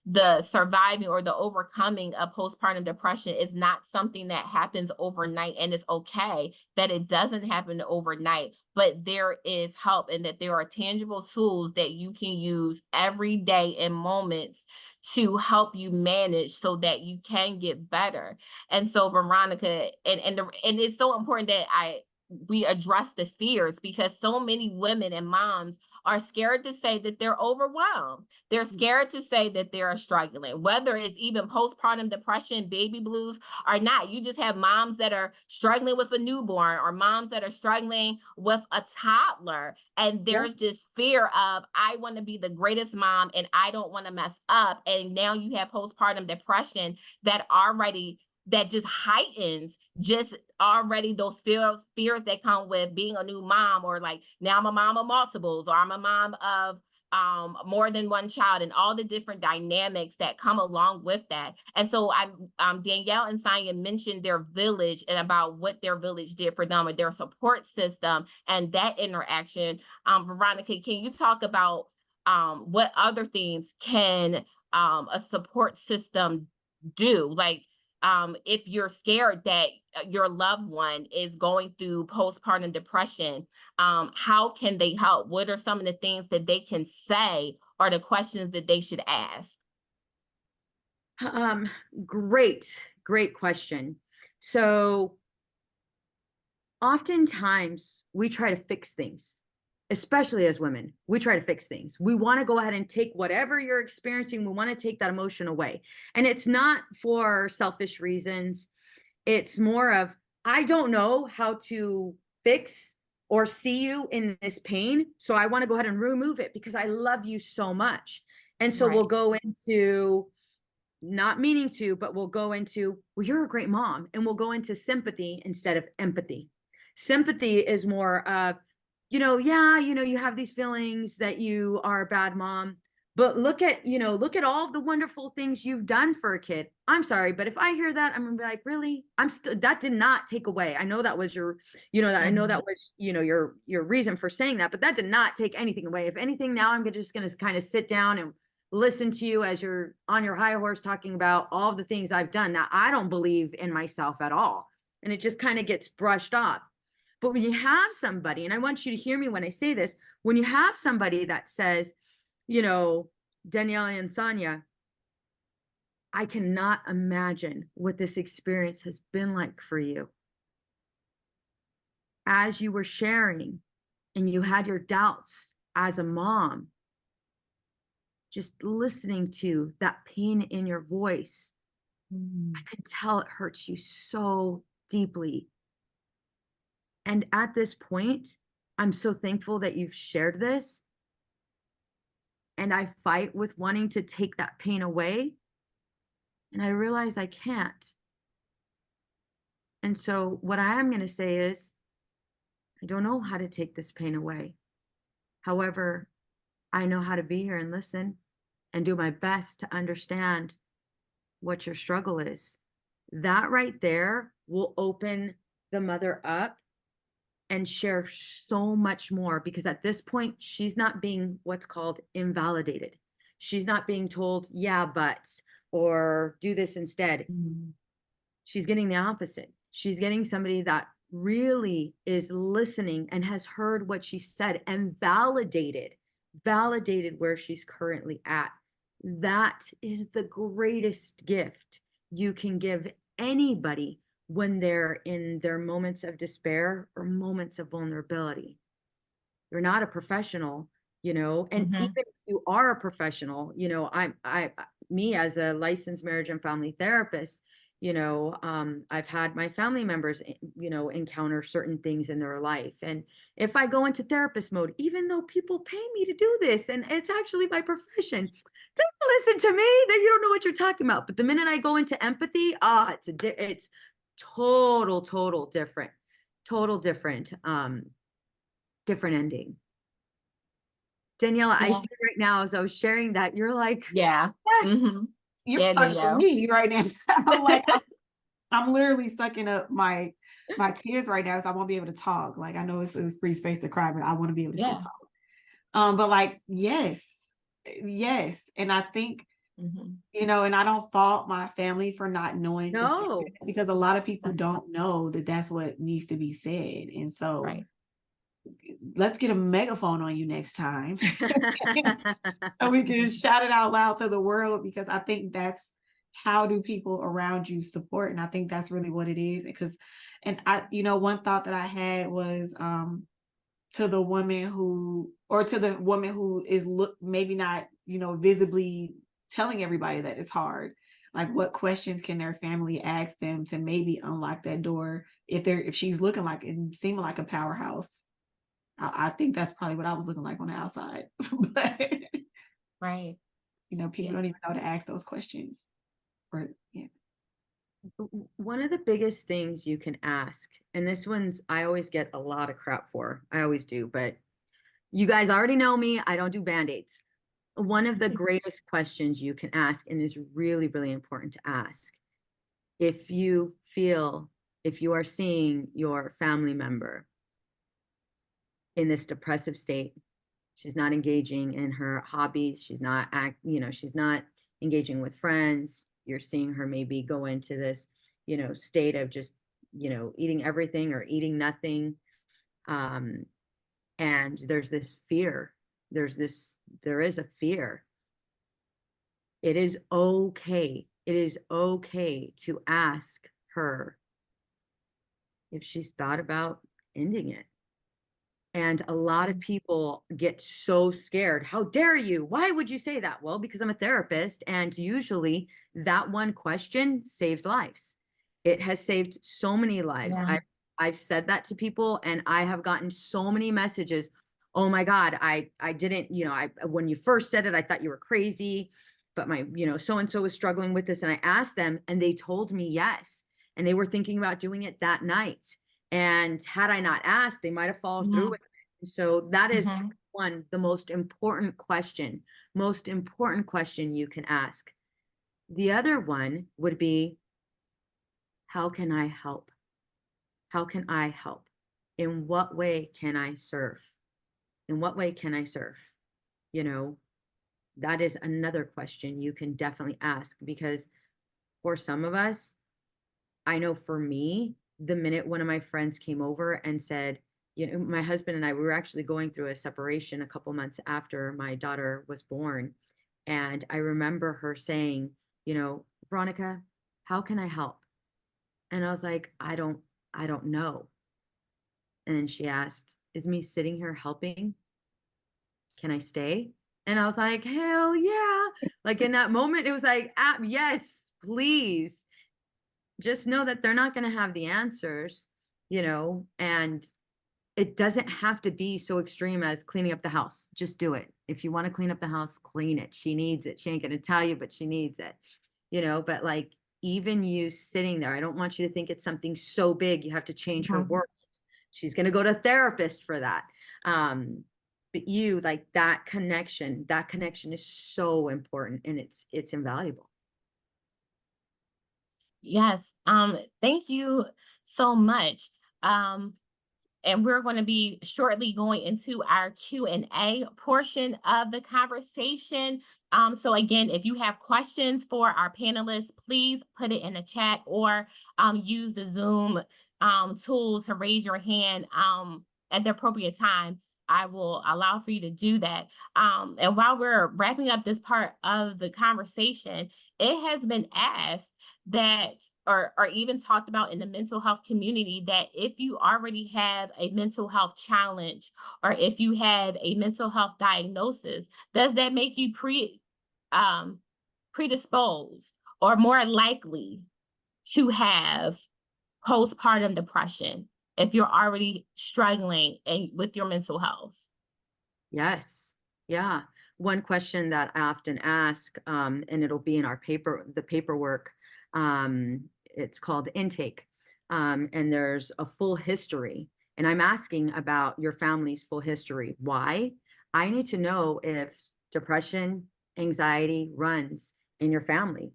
the surviving or the overcoming of postpartum depression is not something that happens overnight, and it's okay that it doesn't happen overnight, but there is help, and that there are tangible tools that you can use every day in moments to help you manage so that you can get better. And so Veronica, and it's so important that we address the fears, because so many women and moms are scared to say that they're overwhelmed. They're scared to say that they're struggling, whether it's even postpartum depression, baby blues or not. You just have moms that are struggling with a newborn, or moms that are struggling with a toddler. And there's this fear of, I want to be the greatest mom and I don't want to mess up. And now you have postpartum depression that just heightens just already those fears that come with being a new mom, or like, now I'm a mom of multiples, or I'm a mom of more than one child, and all the different dynamics that come along with that. And so Danielle and Sanya mentioned their village and about what their village did for them and their support system and that interaction. Veronica, can you talk about what other things can a support system do? Like, if you're scared that your loved one is going through postpartum depression, how can they help? What are some of the things that they can say, or the questions that they should ask? Great question. So oftentimes we try to fix things, especially as women. We try to fix things. We want to go ahead and take whatever you're experiencing, we want to take that emotion away. And it's not for selfish reasons. It's more of, I don't know how to fix or see you in this pain, so I want to go ahead and remove it because I love you so much. And so we'll go into, not meaning to, but we'll go into, well, you're a great mom. And we'll go into sympathy instead of empathy. Sympathy is more of, you have these feelings that you are a bad mom, but look at all of the wonderful things you've done for a kid. I'm sorry, but if I hear that, I'm gonna be like, really? That did not take away. I know that was your, I know that was, your reason for saying that, but that did not take anything away. If anything, now I'm just gonna kind of sit down and listen to you as you're on your high horse talking about all of the things I've done. Now, I don't believe in myself at all. And it just kind of gets brushed off. But when you have somebody, and I want you to hear me when I say this, when you have somebody that says, Danielle and Sanya, I cannot imagine what this experience has been like for you. As you were sharing and you had your doubts as a mom, just listening to that pain in your voice, I could tell it hurts you so deeply. And at this point, I'm so thankful that you've shared this. And I fight with wanting to take that pain away. And I realize I can't. And so what I am going to say is, I don't know how to take this pain away. However, I know how to be here and listen and do my best to understand what your struggle is. That right there will open the mother up and share so much more, because at this point, she's not being what's called invalidated. She's not being told, yeah, but, or do this instead. She's getting the opposite. She's getting somebody that really is listening and has heard what she said and validated where she's currently at. That is the greatest gift you can give anybody when they're in their moments of despair or moments of vulnerability. You're not a professional, and even if you are a professional, me as a licensed marriage and family therapist, I've had my family members, encounter certain things in their life. And if I go into therapist mode, even though people pay me to do this, and it's actually my profession, don't listen to me, then you don't know what you're talking about. But the minute I go into empathy, it's total different ending. Daniela, I see right now as I was sharing that, you're like, you're talking to me right now. I'm like, I'm literally sucking up my tears right now, so I won't be able to talk. Like, I know it's a free space to cry, but I want to be able to still talk. But like, yes. And I think, and I don't fault my family for not knowing to say that, because a lot of people don't know that that's what needs to be said. And so let's get a megaphone on you next time and we can shout it out loud to the world, because I think that's how do people around you support? And I think that's really what it is. One thought that I had was to the woman who is maybe not, visibly telling everybody that it's hard. Like, what questions can their family ask them to maybe unlock that door if she's looking like and seeming like a powerhouse? I think that's probably what I was looking like on the outside. But Right. people don't even know to ask those questions. Or yeah. One of the biggest things you can ask, and this one's I always get a lot of crap for, I always do, but you guys already know me, I don't do band-aids. One of the greatest questions you can ask, and is really, really important to ask, if you are seeing your family member in this depressive state, she's not engaging in her hobbies, she's not engaging with friends, you're seeing her maybe go into this, state of just, eating everything or eating nothing. And there's this fear. There is a fear. It is okay. It is okay to ask her if she's thought about ending it. And a lot of people get so scared. How dare you? Why would you say that? Well, because I'm a therapist, and usually that one question saves lives. It has saved so many lives. Yeah. I've said that to people, and I have gotten so many messages. Oh my God, I didn't, when you first said it, I thought you were crazy, but my, so-and-so was struggling with this. And I asked them, and they told me yes. And they were thinking about doing it that night. And had I not asked, they might have followed through with it. So that is one, the most important question you can ask. The other one would be, how can I help? How can I help? In what way can I serve? In what way can I serve? That is another question you can definitely ask, because for some of us, I know for me, the minute one of my friends came over and said, my husband and I, we were actually going through a separation a couple months after my daughter was born. And I remember her saying, Veronica, how can I help? And I was like, I don't know. And then she asked, is me sitting here helping? Can I stay? And I was like, hell yeah. Like in that moment, it was like, yes, please. Just know that they're not going to have the answers, and it doesn't have to be so extreme as cleaning up the house. Just do it. If you want to clean up the house, clean it. She needs it. She ain't going to tell you, but she needs it, but like, even you sitting there, I don't want you to think it's something so big you have to change her world. She's going to go to a therapist for that. But you, like, that connection is so important, and it's invaluable. Yes. Thank you so much. And we're going to be shortly going into our Q&A portion of the conversation. So again, if you have questions for our panelists, please put it in the chat, or use the Zoom tool to raise your hand at the appropriate time. I will allow for you to do that. And while we're wrapping up this part of the conversation, it has been asked that, or even talked about in the mental health community, that if you already have a mental health challenge, or if you have a mental health diagnosis, does that make you predisposed or more likely to have postpartum depression if you're already struggling with your mental health? Yes. Yeah. One question that I often ask, and it'll be in the paperwork, it's called intake. And there's a full history, and I'm asking about your family's full history. Why? I need to know if depression, anxiety runs in your family.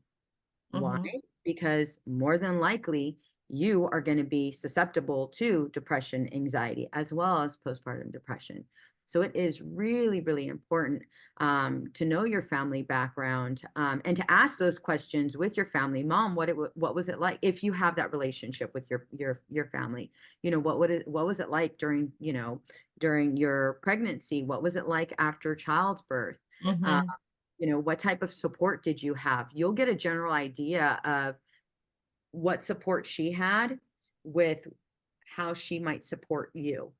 Why? Because more than likely, you are going to be susceptible to depression, anxiety, as well as postpartum depression. So it is really, really important to know your family background, and to ask those questions with your family. Mom, what was it like? If you have that relationship with your family, what was it like during your pregnancy? What was it like after childbirth? You know, what type of support did you have? You'll get a general idea of what support she had with how she might support you.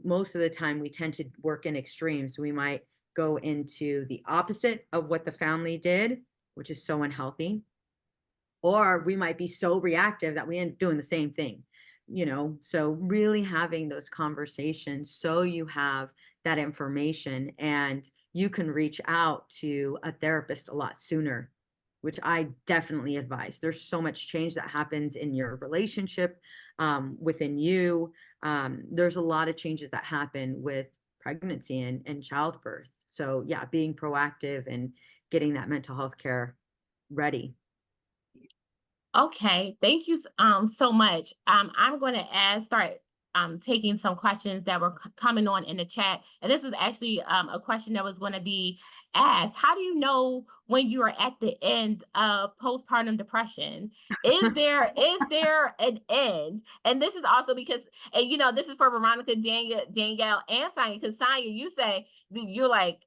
Most of the time, we tend to work in extremes. We might go into the opposite of what the family did, which is so unhealthy, or we might be so reactive that we end up doing the same thing. So really having those conversations so you have that information and you can reach out to a therapist a lot sooner, which I definitely advise. There's so much change that happens in your relationship, within you. There's a lot of changes that happen with pregnancy and childbirth. So yeah, being proactive and getting that mental health care ready. Okay, thank you so much. I'm going to start taking some questions that were coming on in the chat, and this was actually a question that was going to be asked. How do you know when you are at the end of postpartum depression? Is there an end? And this is also because, and this is for Veronica, Danielle, and Sanya. Because Sanya, you say you're like,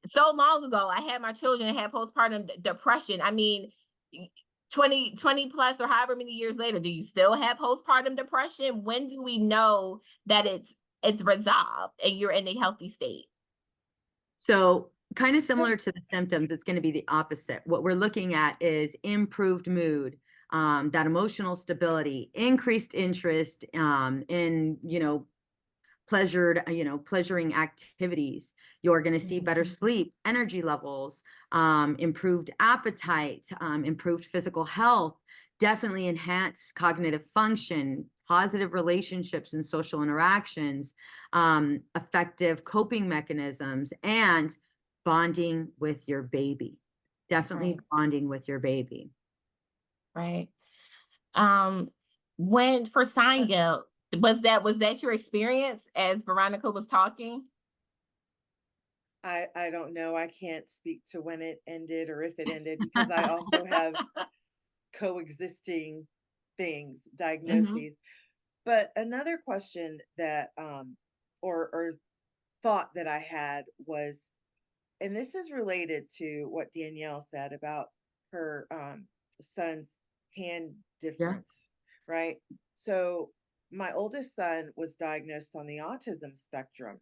so long ago, I had my children and had postpartum depression. I mean, 20 plus or however many years later, do you still have postpartum depression? When do we know that it's resolved and you're in a healthy state? So kind of similar to the symptoms, it's going to be the opposite. What we're looking at is improved mood, that emotional stability, increased interest in, pleasuring activities. You're going to see better sleep, energy levels, improved appetite, improved physical health, definitely enhanced cognitive function, positive relationships and social interactions, effective coping mechanisms, and bonding with your baby. Definitely Right. bonding with your baby. Right. When for Sanya, was that your experience as Veronica was talking? I don't know. I can't speak to when it ended or if it ended because I also have coexisting things, Mhm. diagnoses. But another question that or thought that I had was, and this is related to what Danielle said about her son's hand Yeah. difference, right? So my oldest son was diagnosed on the autism spectrum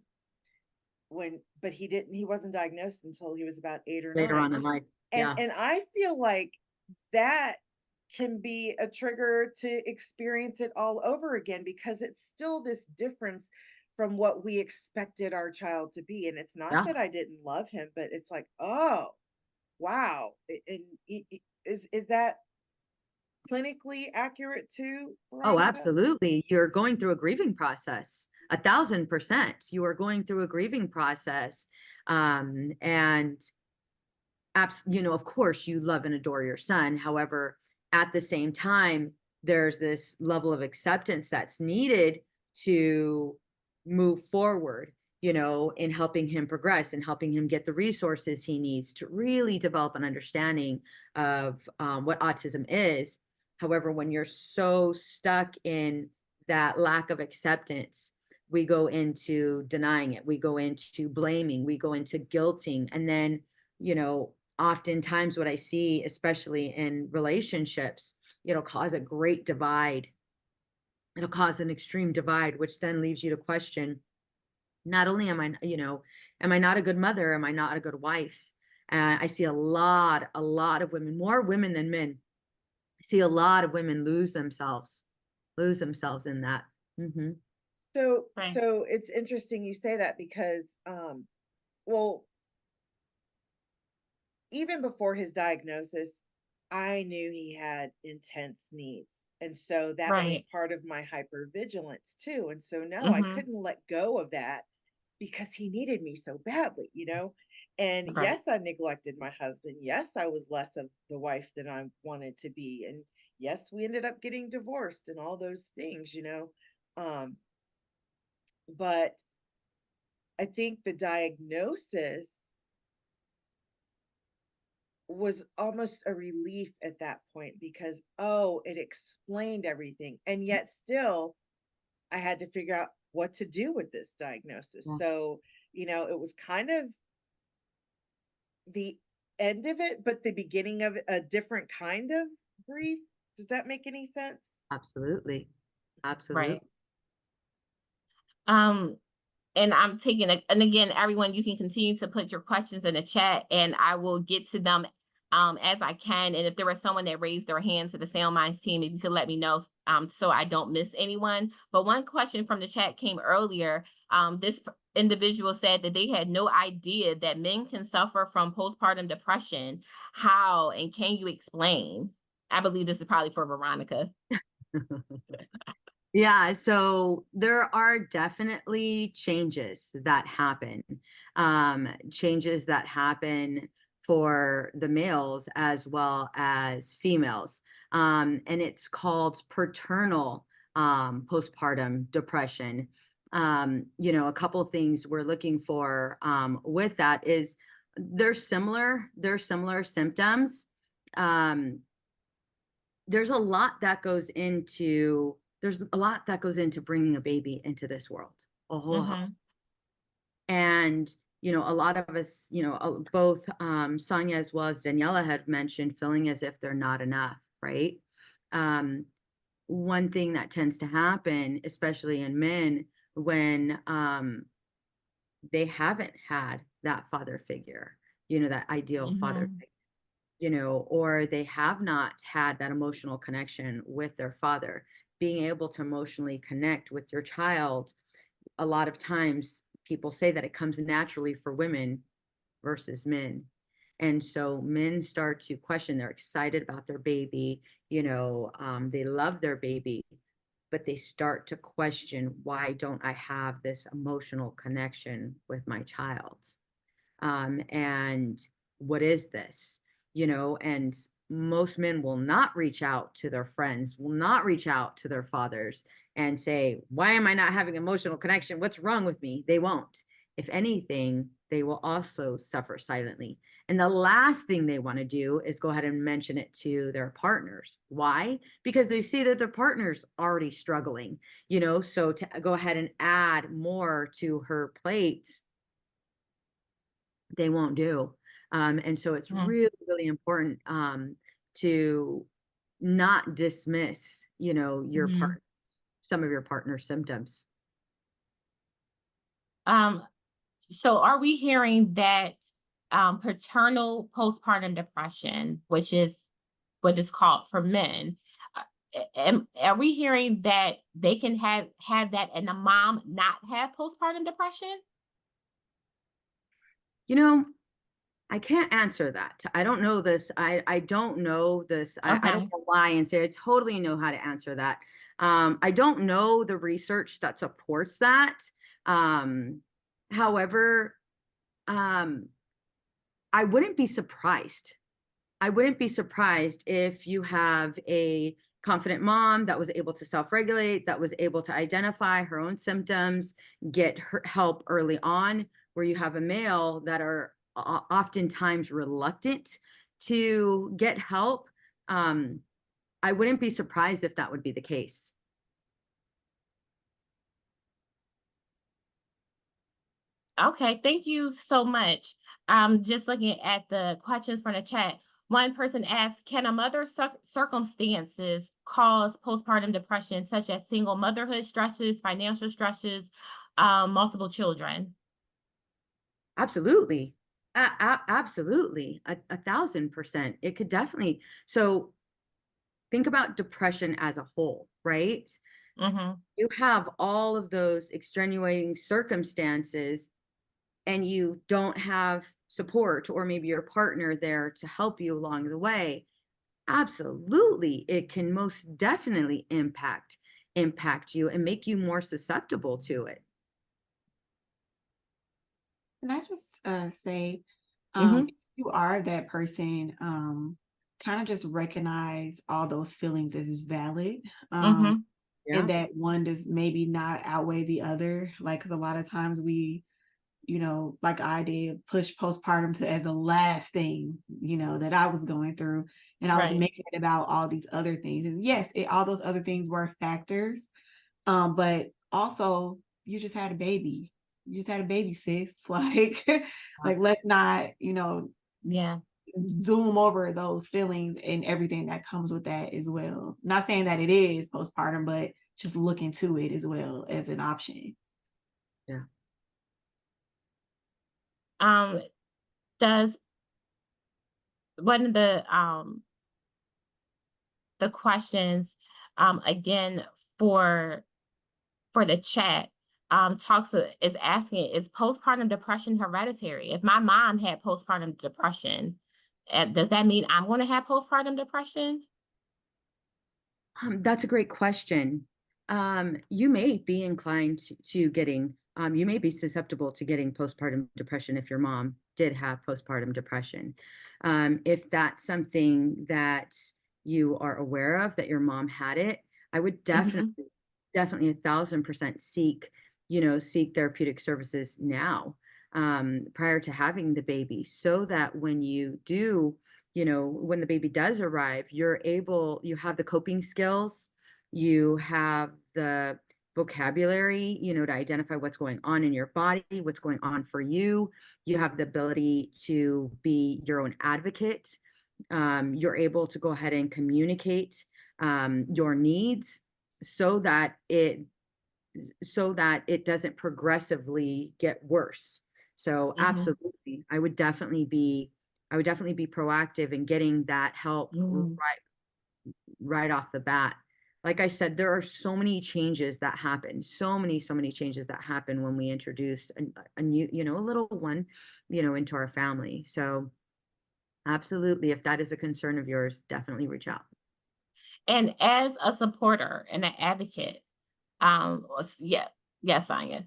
but he wasn't diagnosed until he was about 8 or 9. Later on in life. Yeah. And I feel like that can be a trigger to experience it all over again because it's still this difference from what we expected our child to be. And it's not Yeah. that I didn't love him, but it's like, oh, wow. Is that clinically accurate too, Oh, Veronica? absolutely. You're going through a grieving process. 1,000%. You are going through a grieving process. And of course you love and adore your son. However, at the same time, there's this level of acceptance that's needed to move forward, in helping him progress and helping him get the resources he needs to really develop an understanding of what autism is. However, when you're so stuck in that lack of acceptance, we go into denying it, we go into blaming, we go into guilting, and then, oftentimes what I see, especially in relationships, it'll cause a great divide. It'll cause an extreme divide, which then leaves you to question, not only am I not a good mother? Am I not a good wife? I see a lot of women, more women than men. I see a lot of women lose themselves in that. Mm-hmm. Right. So it's interesting you say that because well, even before his diagnosis, I knew he had intense needs. And so that was Right. part of my hypervigilance too. And so no, I Mm-hmm. couldn't let go of that because he needed me so badly. And Right. yes, I neglected my husband. Yes, I was less of the wife that I wanted to be. And yes, we ended up getting divorced and all those things. Um, but I think the diagnosis was almost a relief at that point because it explained everything, and yet still I had to figure out what to do with this diagnosis. Yeah. So it was kind of the end of it, but the beginning of a different kind of grief. Does that make any sense? Absolutely. Right. Absolutely. And I'm taking it. And again, everyone, you can continue to put your questions in the chat and I will get to them as I can. And if there was someone that raised their hand to the Sound Minds team, if you could let me know so I don't miss anyone. But one question from the chat came earlier. This individual said that they had no idea that men can suffer from postpartum depression. How and can you explain? I believe this is probably for Veronica. Yeah, so there are definitely changes that happen, changes that happen for the males as well as females. And it's called paternal postpartum depression. A couple of things we're looking for with that is there's similar symptoms. Um, there's a lot that goes into bringing a baby into this world, a whole Mm-hmm. and a lot of us, both Sanya as well as Daniela had mentioned feeling as if they're not enough, right? One thing that tends to happen, especially in men, when they haven't had that father figure, that ideal father Mm-hmm. figure, or they have not had that emotional connection with their father. Being able to emotionally connect with your child, a lot of times people say that it comes naturally for women versus men. And so men start to question, they're excited about their baby, they love their baby, but they start to question, why don't I have this emotional connection with my child? And what is this? And most men will not reach out to their friends, will not reach out to their fathers and say, why am I not having emotional connection? What's wrong with me? They won't. If anything, they will also suffer silently. And the last thing they want to do is go ahead and mention it to their partners. Why? Because they see that their partner's already struggling, so to go ahead and add more to her plate, they won't do. And so it's really, really important to not dismiss, your Mm-hmm. some of your partner's symptoms. So are we hearing that paternal postpartum depression, which is what is called for men, are we hearing that they can have that and the mom not have postpartum depression? I can't answer that. I don't know this. I don't know this. I don't Okay. lie and say I totally know how to answer that. I don't know the research that supports that. However, I wouldn't be surprised. I wouldn't be surprised if you have a confident mom that was able to self-regulate, that was able to identify her own symptoms, get her help early on, where you have a male that are oftentimes reluctant to get help. I wouldn't be surprised if that would be the case. Okay, thank you so much. Just looking at the questions from the chat. One person asked, can a mother's circumstances cause postpartum depression, such as single motherhood stresses, financial stresses, multiple children? Absolutely. Absolutely. 1,000%. It could definitely. So think about depression as a whole, right? Mm-hmm. You have all of those extenuating circumstances and you don't have support or maybe your partner there to help you along the way. Absolutely, it can most definitely impact you and make you more susceptible to it. Can I just say, Mm-hmm. if you are that person, kind of just recognize all those feelings as valid, Mm-hmm. Yeah, and that one does maybe not outweigh the other. Like, because a lot of times we, like I did, push postpartum to as the last thing, that I was going through, and I was Right. making it about all these other things. And yes, all those other things were factors, but also you just had a baby. You just had a baby, sis. Like, let's not, Yeah. zoom over those feelings and everything that comes with that as well. Not saying that it is postpartum, but just look into it as well as an option. Yeah. Does one of the questions again for the chat is asking, is postpartum depression hereditary? If my mom had postpartum depression, does that mean I'm going to have postpartum depression? That's a great question. You may be inclined to getting, you may be susceptible to getting postpartum depression if your mom did have postpartum depression. If that's something that you are aware of, that your mom had it, I would definitely 1,000% seek therapeutic services now, prior to having the baby, so that when you do, when the baby does arrive, you have the coping skills, you have the vocabulary, to identify what's going on in your body, what's going on for you. You have the ability to be your own advocate. You're able to go ahead and communicate your needs, so that it doesn't progressively get worse. So absolutely, I would definitely be proactive in getting that help right off the bat. Like I said, there are so many changes that happen, so many changes that happen when we introduce a new, a little one, into our family. So absolutely, if that is a concern of yours, definitely reach out. And as a supporter and an advocate, yes, Sanya.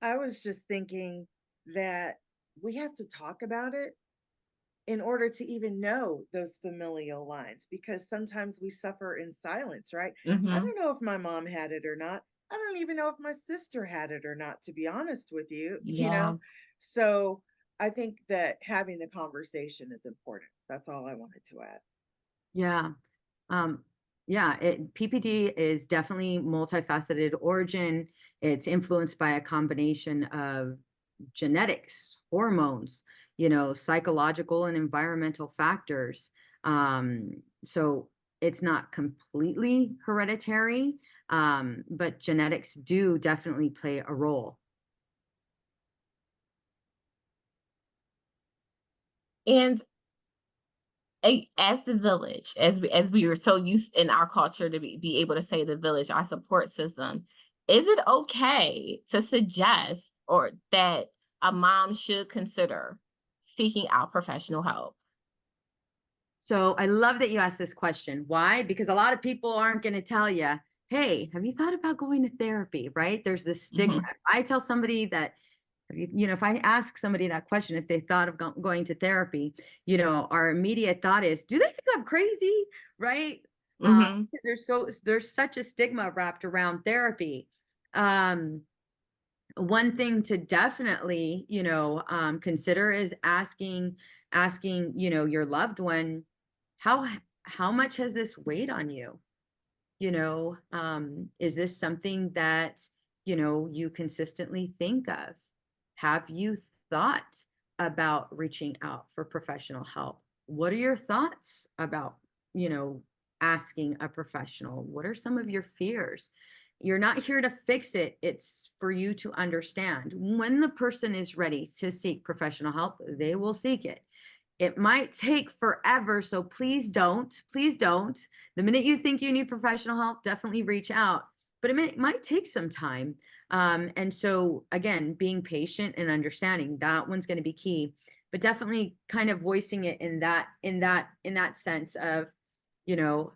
I was just thinking that we have to talk about it in order to even know those familial lines, because sometimes we suffer in silence, right? I don't know if my mom had it or not. I don't even know if my sister had it or not, to be honest with you, So I think that having the conversation is important. That's all I wanted to add. Yeah. PPD is definitely multifaceted origin. It's influenced by a combination of genetics, hormones, psychological and environmental factors. So it's not completely hereditary, but genetics do definitely play a role. And as the village, as we are so used in our culture to be able to say the village, our support system, is it okay to suggest or that a mom should consider seeking out professional help? So I love that you asked this question. Why? Because a lot of people aren't going to tell you, hey, have you thought about going to therapy? Right? There's this stigma. I tell somebody that, if I ask somebody that question, if they thought of going to therapy, our immediate thought is, do they think I'm crazy? Right? Because there's such a stigma wrapped around therapy. One thing to definitely, consider is asking, your loved one, how much has this weighed on you? Is this something that, you consistently think of? Have you thought about reaching out for professional help? What are your thoughts about, asking a professional? What are some of your fears? You're not here to fix it. It's for you to understand. When the person is ready to seek professional help, they will seek it. It might take forever, so please don't. The minute you think you need professional help, definitely reach out. But it might take some time. And so again, being patient and understanding, that one's going to be key. But definitely kind of voicing it in that sense of,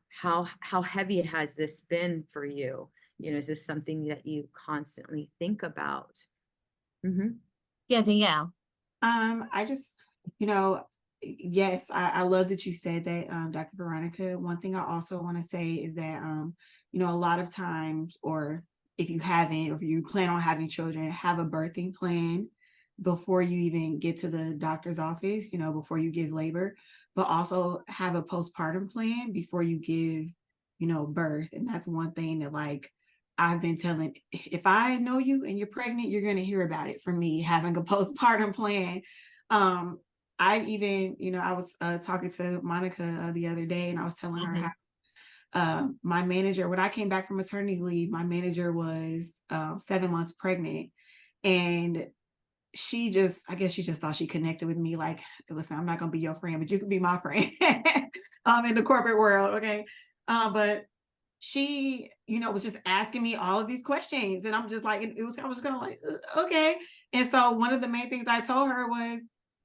how heavy has this been for you? Is this something that you constantly think about? Yeah, Danielle. I just, yes, I love that you said that, Dr. Veronica. One thing I also want to say is that, a lot of times, or if you haven't, or if you plan on having children, have a birthing plan before you even get to the doctor's office, before you give labor, but also have a postpartum plan before you give, birth. And that's one thing that, like, I've been telling, if I know you and you're pregnant, you're going to hear about it from me having a postpartum plan. I even, I was talking to Monica the other day, and I was telling her how my manager, when I came back from maternity leave, my manager was 7 months pregnant, and I guess she just thought she connected with me. Like, listen, I'm not going to be your friend, but you can be my friend in the corporate world. Okay. But she, was just asking me all of these questions. And I'm just like, I was kind of like, okay. And so one of the main things I told her was,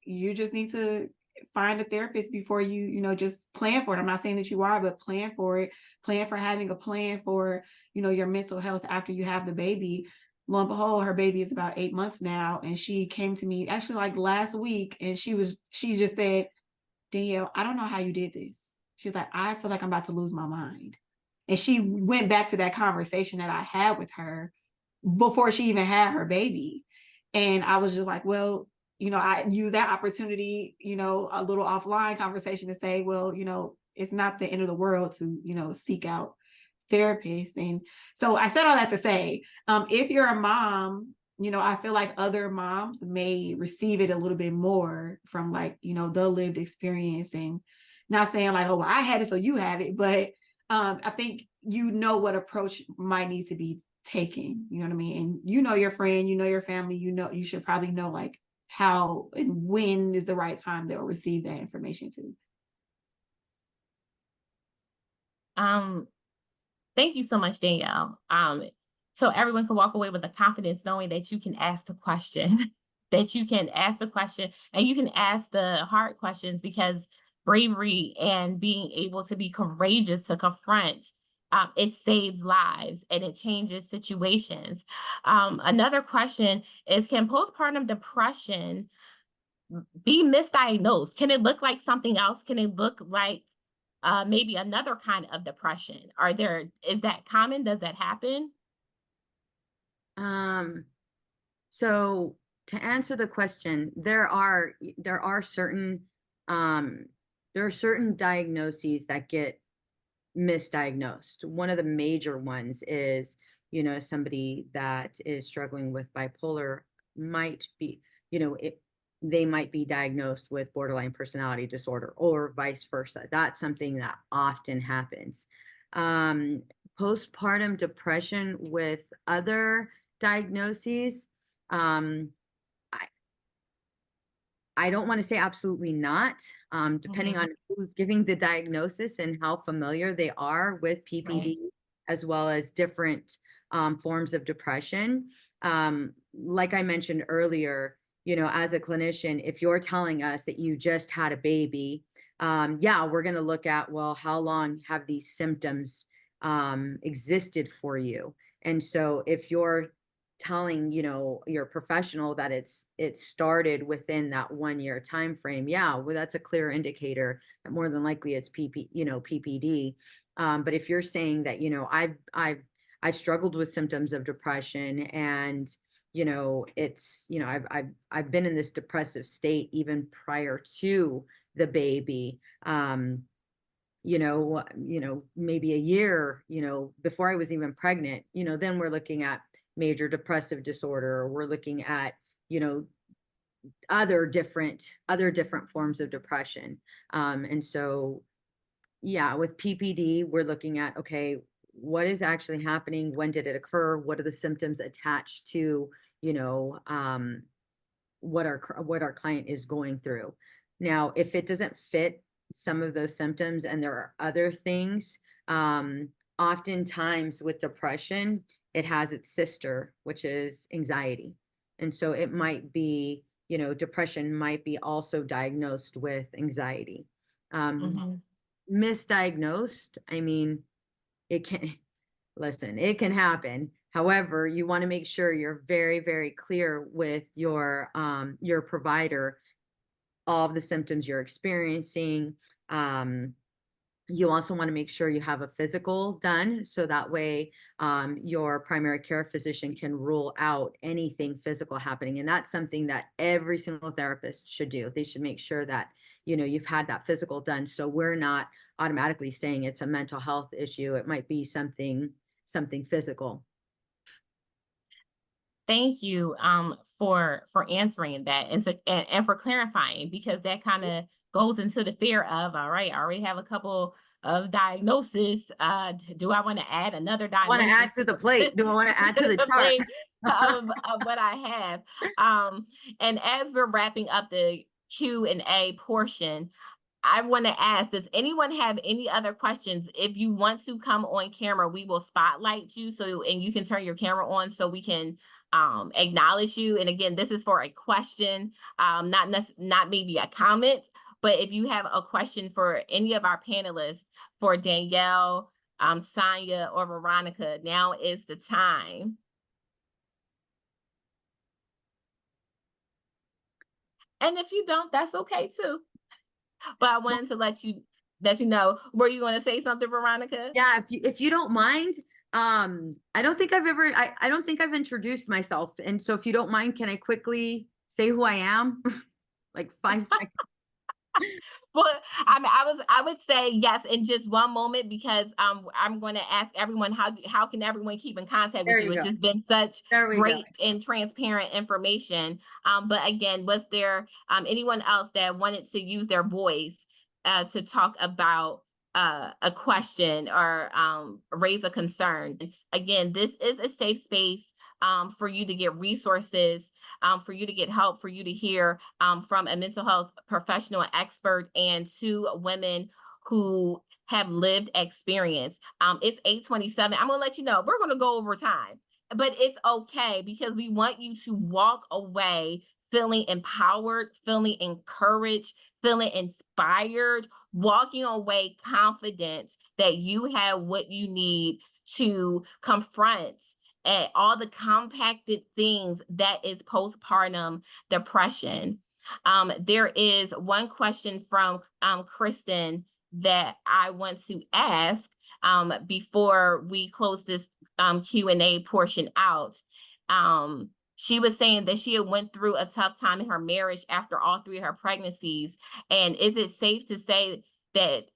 you just need to find a therapist before you, just plan for it. I'm not saying that you are, but plan for it. Plan for having a plan for, your mental health after you have the baby. Lo and behold, her baby is about 8 months now. And she came to me actually like last week, and she just said, Danielle, I don't know how you did this. She was like, I feel like I'm about to lose my mind. And she went back to that conversation that I had with her before she even had her baby. And I was just like, well, I use that opportunity, a little offline conversation to say, well, it's not the end of the world to, seek out therapists. And so I said all that to say, if you're a mom, I feel like other moms may receive it a little bit more from like, the lived experience, and not saying like, oh, well, I had it, so you have it. But I think what approach might need to be taken, you know what I mean? And your friend, your family, you should probably know like how and when is the right time they'll receive that information too. Thank you so much, Danielle. So everyone can walk away with the confidence knowing that you can ask the question, that you can ask the question, and you can ask the hard questions, because bravery and being able to be courageous to confront, it saves lives and it changes situations. Another question is, can postpartum depression be misdiagnosed? Can it look like something else? Can it look like maybe another kind of depression? Is that common? Does that happen? So to answer the question, there are certain diagnoses that get misdiagnosed. One of the major ones is, somebody that is struggling with bipolar might be, they might be diagnosed with borderline personality disorder, or vice versa. That's something that often happens. Postpartum depression with other diagnoses, I don't want to say absolutely not, depending on who's giving the diagnosis and how familiar they are with PPD, right, as well as different forms of depression. Like I mentioned earlier, as a clinician, if you're telling us that you just had a baby, we're going to look at, well, how long have these symptoms existed for you? And so if you're telling your professional that it started within that 1 year time frame, well, that's a clear indicator that more than likely it's PPD. But if you're saying that I've struggled with symptoms of depression, and it's I've been in this depressive state even prior to the baby, maybe a year before I was even pregnant, then we're looking at major depressive disorder. We're looking at, other different forms of depression. And so, with PPD, we're looking at, okay, what is actually happening? When did it occur? What are the symptoms attached to, what our client is going through? Now, if it doesn't fit some of those symptoms and there are other things, oftentimes with depression, it has its sister, which is anxiety. And so it might be, depression might be also diagnosed with anxiety. Misdiagnosed, I mean, it can happen. However, you want to make sure you're very, very clear with your provider, all of the symptoms you're experiencing. You also want to make sure you have a physical done, so that way your primary care physician can rule out anything physical happening. And that's something that every single therapist should do. They should make sure that, you've had that physical done. So we're not automatically saying it's a mental health issue. It might be something physical. Thank you for answering that, and so and for clarifying, because that kind of goes into the fear of, all right, I already have a couple of diagnoses. Do I want to add another Want to add diagnosis to the plate? Do I want to add to the the chart? plate of what I have? And as we're wrapping up the Q&A portion, I want to ask, does anyone have any other questions? If you want to come on camera, we will spotlight you, so, and you can turn your camera on so we can acknowledge you. And again, this is for a question, not maybe a comment, but if you have a question for any of our panelists, for Danielle, Sanya, or Veronica, now is the time. And if you don't, that's okay too. But I wanted to let you know. Were you going to say something, Veronica? Yeah, if you don't mind, I don't think I don't think I've introduced myself. And so if you don't mind, can I quickly say who I am? Like 5 seconds. Well, I mean, I would say yes in just one moment, because I'm going to ask everyone, how can everyone keep in contact with There you? you It's go. just been such There we go. great and transparent information. But again, was there anyone else that wanted to use their voice to talk about a question or raise a concern? Again, this is a safe space for you to get resources, for you to get help, for you to hear from a mental health professional expert and two women who have lived experience. It's 8:27. I'm gonna let you know we're gonna go over time, but it's okay, because we want you to walk away feeling empowered, feeling encouraged, feeling inspired, walking away confident that you have what you need to confront and all the compacted things that is postpartum depression. There is one question from Kristen that I want to ask before we close this Q&A portion out. She was saying that she had went through a tough time in her marriage after all 3 of her pregnancies. And is it safe to say that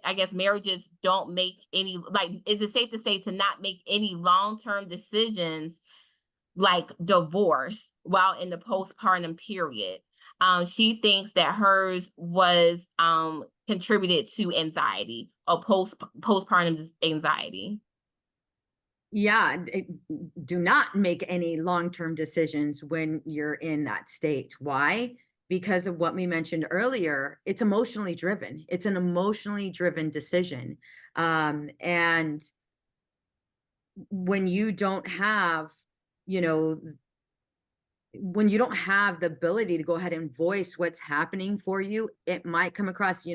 I guess marriages don't make any, like, is it safe to say to not make any long-term decisions like divorce while in the postpartum period? She thinks that hers was contributed to anxiety or postpartum anxiety. Yeah, do not make any long-term decisions when you're in that state. Why? Because of what we mentioned earlier, it's emotionally driven. It's an emotionally driven decision. And when you don't have, you know, when you don't have the ability to go ahead and voice what's happening for you, it might come across,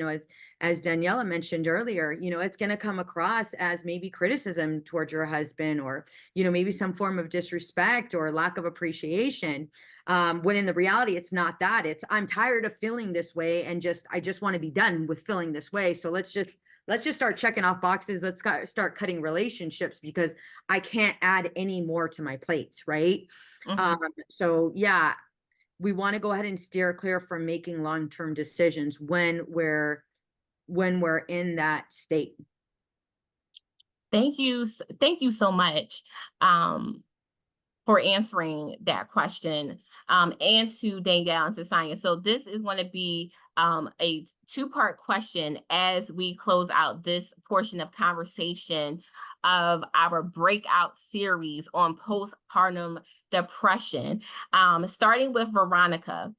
as Daniela mentioned earlier, it's going to come across as maybe criticism towards your husband, or, maybe some form of disrespect or lack of appreciation. When in the reality, it's not that. It's, I'm tired of feeling this way, and I just want to be done with feeling this way. So let's just start checking off boxes. Let's start cutting relationships, because I can't add any more to my plate. Right. Mhm. So yeah, we want to go ahead and steer clear from making long-term decisions when we're in that state. Thank you so much for answering that question, and to Danielle and to Sanya. So this is going to be a 2-part question as we close out this portion of conversation of our breakout series on postpartum depression. Starting with Veronica,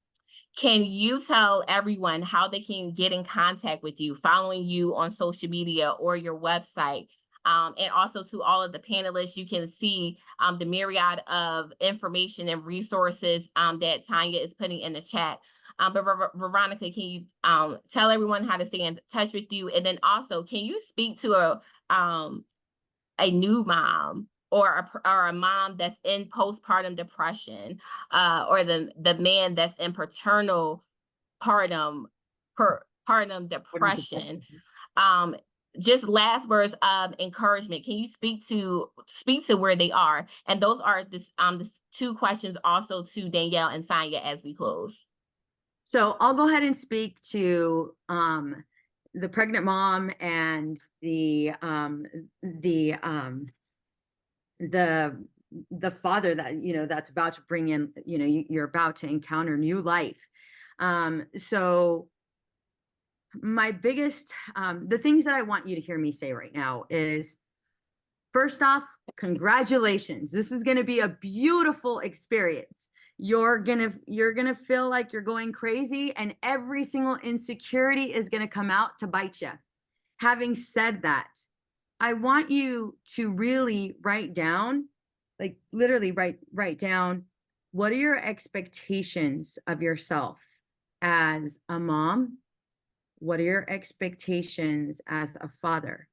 can you tell everyone how they can get in contact with you, following you on social media or your website? And also to all of the panelists, you can see the myriad of information and resources that Tanya is putting in the chat. But Veronica, can you tell everyone how to stay in touch with you? And then also, can you speak to a new mom, or a mom that's in postpartum depression, or the man that's in partnum depression? Just last words of encouragement. Can you speak to where they are? And those are this 2 questions also to Danielle and Sanya as we close. So I'll go ahead and speak to the pregnant mom and the the father that, you know, that's about to bring in, you know, you're about to encounter new life. So my biggest, the things that I want you to hear me say right now is, first off, congratulations. This is going to be a beautiful experience. You're going to feel like you're going crazy, and every single insecurity is going to come out to bite you. Having said that, I want you to really write down, like literally write down, what are your expectations of yourself as a mom? What are your expectations as a father?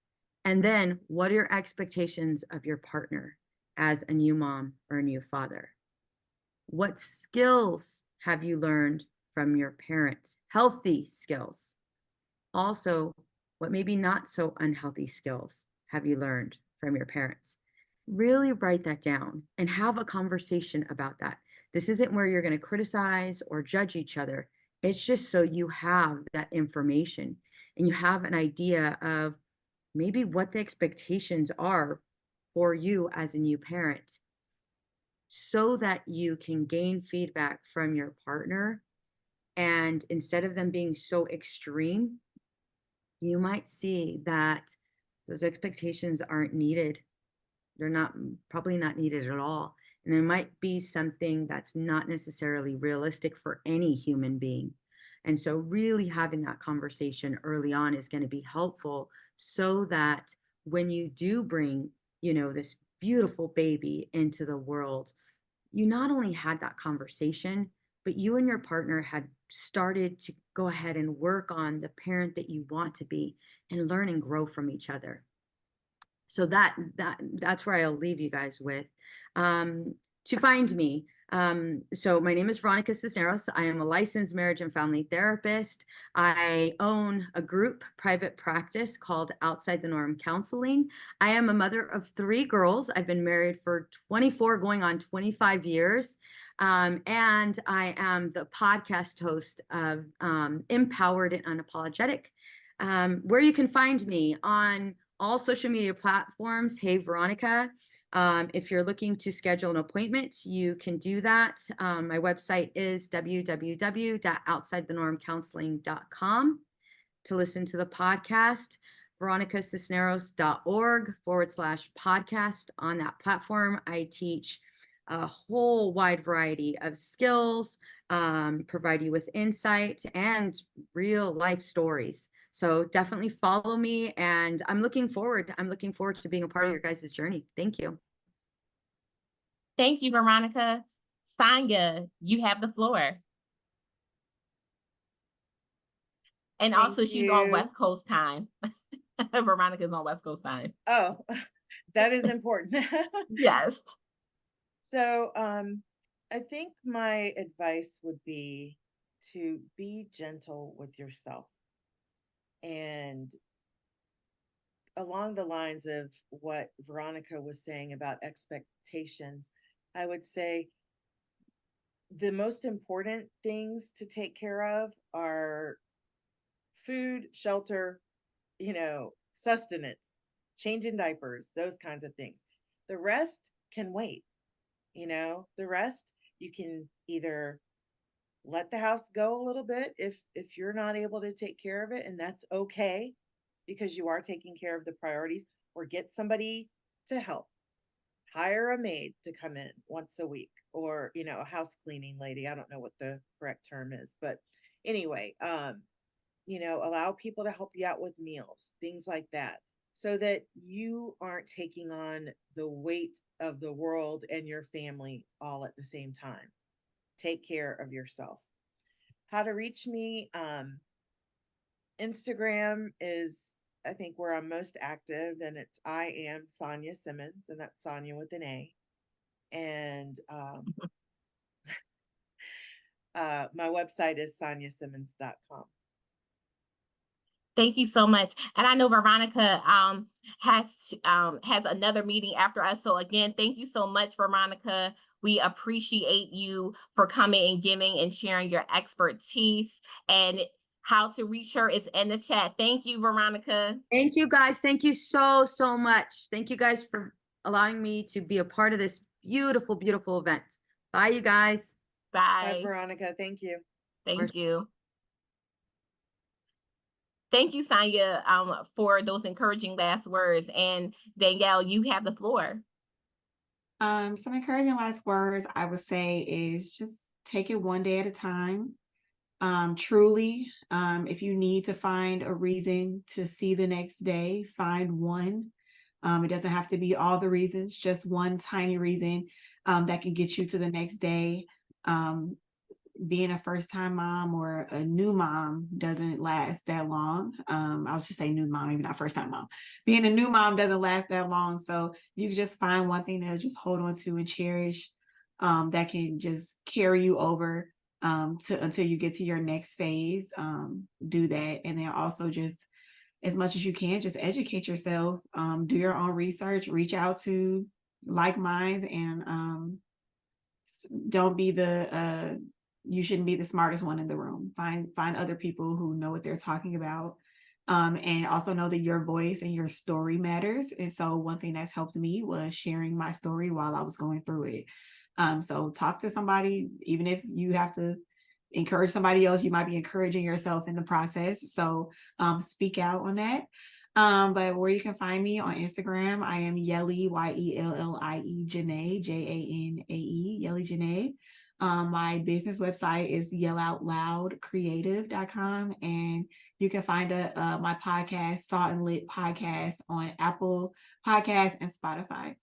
And then what are your expectations of your partner as a new mom or a new father? What skills have you learned from your parents? Healthy skills. Also, what maybe not so unhealthy skills have you learned from your parents? Really write that down and have a conversation about that. This isn't where you're going to criticize or judge each other. It's just so you have that information and you have an idea of maybe what the expectations are for you as a new parent, so that you can gain feedback from your partner. And instead of them being so extreme, you might see that those expectations aren't needed. They're probably not needed at all. And there might be something that's not necessarily realistic for any human being. And so really having that conversation early on is going to be helpful, so that when you do bring, you know, this beautiful baby into the world, you not only had that conversation, but you and your partner had started to go ahead and work on the parent that you want to be and learn and grow from each other. So that's where I'll leave you guys with. To find me, so my name is Veronica Cisneros. I am a licensed marriage and family therapist. I own a group private practice called Outside the Norm Counseling. I am a mother of 3 girls. I've been married for 24, going on 25 years. And I am the podcast host of Empowered and Unapologetic, where you can find me on all social media platforms. Hey, Veronica. If you're looking to schedule an appointment, you can do that. My website is www.outsidethenormcounseling.com to listen to the podcast. veronicacisneros.org/podcast. On that platform, I teach a whole wide variety of skills, provide you with insight and real life stories. So definitely follow me, and I'm looking forward to being a part of your guys' journey. Thank you. Thank you, Veronica. Sanya, you have the floor. And Thank also, she's on you. West Coast time. Veronica's on West Coast time. Oh, that is important. Yes. So, I think my advice would be to be gentle with yourself. And along the lines of what Veronica was saying about expectations, I would say the most important things to take care of are food, shelter, sustenance, changing diapers, those kinds of things. The rest can wait. The rest you can either let the house go a little bit if you're not able to take care of it, and that's okay, because you are taking care of the priorities, or get somebody to help. Hire a maid to come in once a week, or a house cleaning lady. I don't know what the correct term is, but anyway, allow people to help you out with meals, things like that, so that you aren't taking on the weight of the world and your family all at the same time. Take care of yourself. How to reach me? Instagram is, I think, where I'm most active, and it's I am Sanya Simmons, and that's Sanya with an A. And my website is sanyasimmons.com. Thank you so much. And I know Veronica has another meeting after us. So again, thank you so much, Veronica. We appreciate you for coming and giving and sharing your expertise. And how to reach her is in the chat. Thank you, Veronica. Thank you, guys. Thank you so much. Thank you guys for allowing me to be a part of this beautiful, beautiful event. Bye, you guys. Bye, Bye. Veronica. Thank you. Thank you. Thank you, Sanya, for those encouraging last words. And Danielle, you have the floor. Some encouraging last words I would say is just take it one day at a time. Truly, if you need to find a reason to see the next day, find one. It doesn't have to be all the reasons, just one tiny reason that can get you to the next day. Being a first-time mom or a new mom doesn't last that long. I was just saying new mom, maybe not first-time mom. Being a new mom doesn't last that long. So you can just find one thing to just hold on to and cherish that can just carry you over until you get to your next phase. Do that. And then also just as much as you can, just educate yourself, do your own research, reach out to like minds, and don't be you shouldn't be the smartest one in the room. Find other people who know what they're talking about. And also know that your voice and your story matters. And so one thing that's helped me was sharing my story while I was going through it. So talk to somebody, even if you have to encourage somebody else, you might be encouraging yourself in the process. So speak out on that. But where you can find me on Instagram, I am Yellie, Yellie Janae, Janae, Yellie Janae. My business website is yelloutloudcreative.com, and you can find my podcast, Salt and Lit Podcast, on Apple Podcasts and Spotify.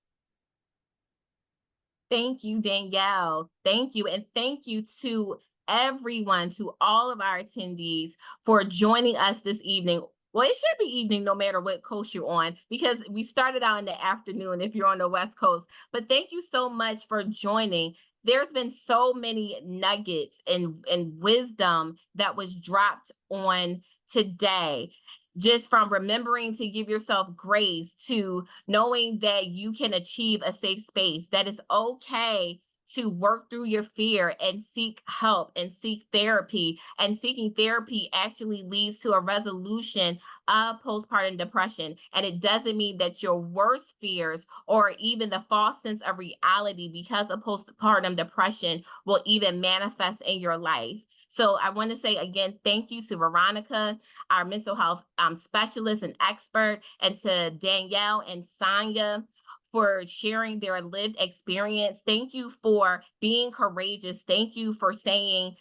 Thank you, Danielle. Thank you. And thank you to everyone, to all of our attendees for joining us this evening. Well, it should be evening no matter what coast you're on, because we started out in the afternoon if you're on the West Coast. But thank you so much for joining. There's been so many nuggets and wisdom that was dropped on today, just from remembering to give yourself grace to knowing that you can achieve a safe space, that it's okay to work through your fear and seek help and seek therapy. And seeking therapy actually leads to a resolution of postpartum depression. And it doesn't mean that your worst fears or even the false sense of reality because of postpartum depression will even manifest in your life. So I want to say again, thank you to Veronica, our mental health specialist and expert, and to Danielle and Sanya for sharing their lived experience. Thank you for being courageous. Thank you for saying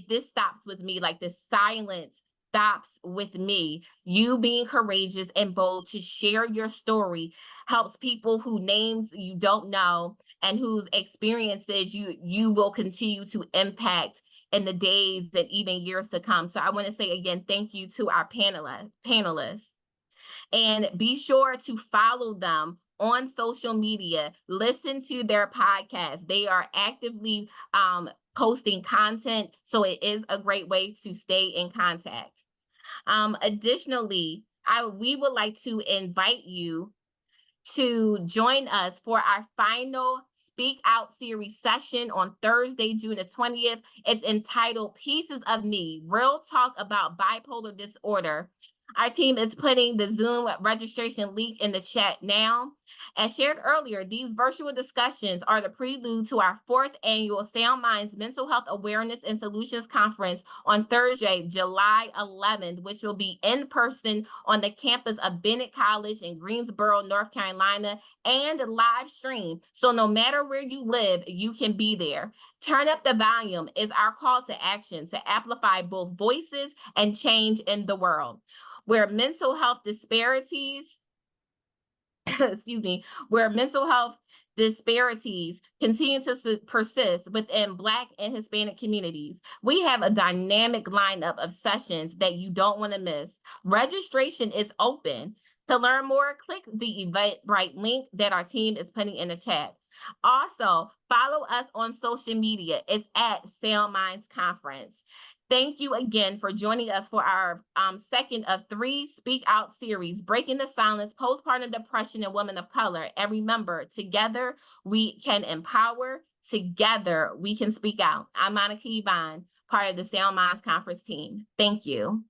this stops with me, like the silence stops with me. You being courageous and bold to share your story helps people whose names you don't know and whose experiences you will continue to impact in the days and even years to come. So I want to say again, thank you to our panelists. And be sure to follow them on social media. Listen to their podcast. They are actively posting content, so it is a great way to stay in contact. Additionally, we would like to invite you to join us for our final Speak Out series session on Thursday, June the 20th. It's entitled Pieces of Me, Real Talk About Bipolar Disorder. Our team is putting the Zoom registration link in the chat now. As shared earlier, these virtual discussions are the prelude to our 4th annual Sound Minds Mental Health Awareness and Solutions Conference on Thursday, July 11th, which will be in person on the campus of Bennett College in Greensboro, North Carolina, and live stream. So no matter where you live, you can be there. Turn up the volume is our call to action to amplify both voices and change in the world. Where mental health disparities where mental health disparities continue to persist within Black and Hispanic communities. We have a dynamic lineup of sessions that you don't want to miss. Registration is open. To learn more, click the Eventbrite link that our team is putting in the chat. Also, follow us on social media. It's at Sound Minds Conference. Thank you again for joining us for our second of 3 Speak Out series, Breaking the Silence, Postpartum Depression in Women of Color. And remember, together we can empower, together we can speak out. I'm Monica Yvonne, part of the Sound Minds Conference team. Thank you.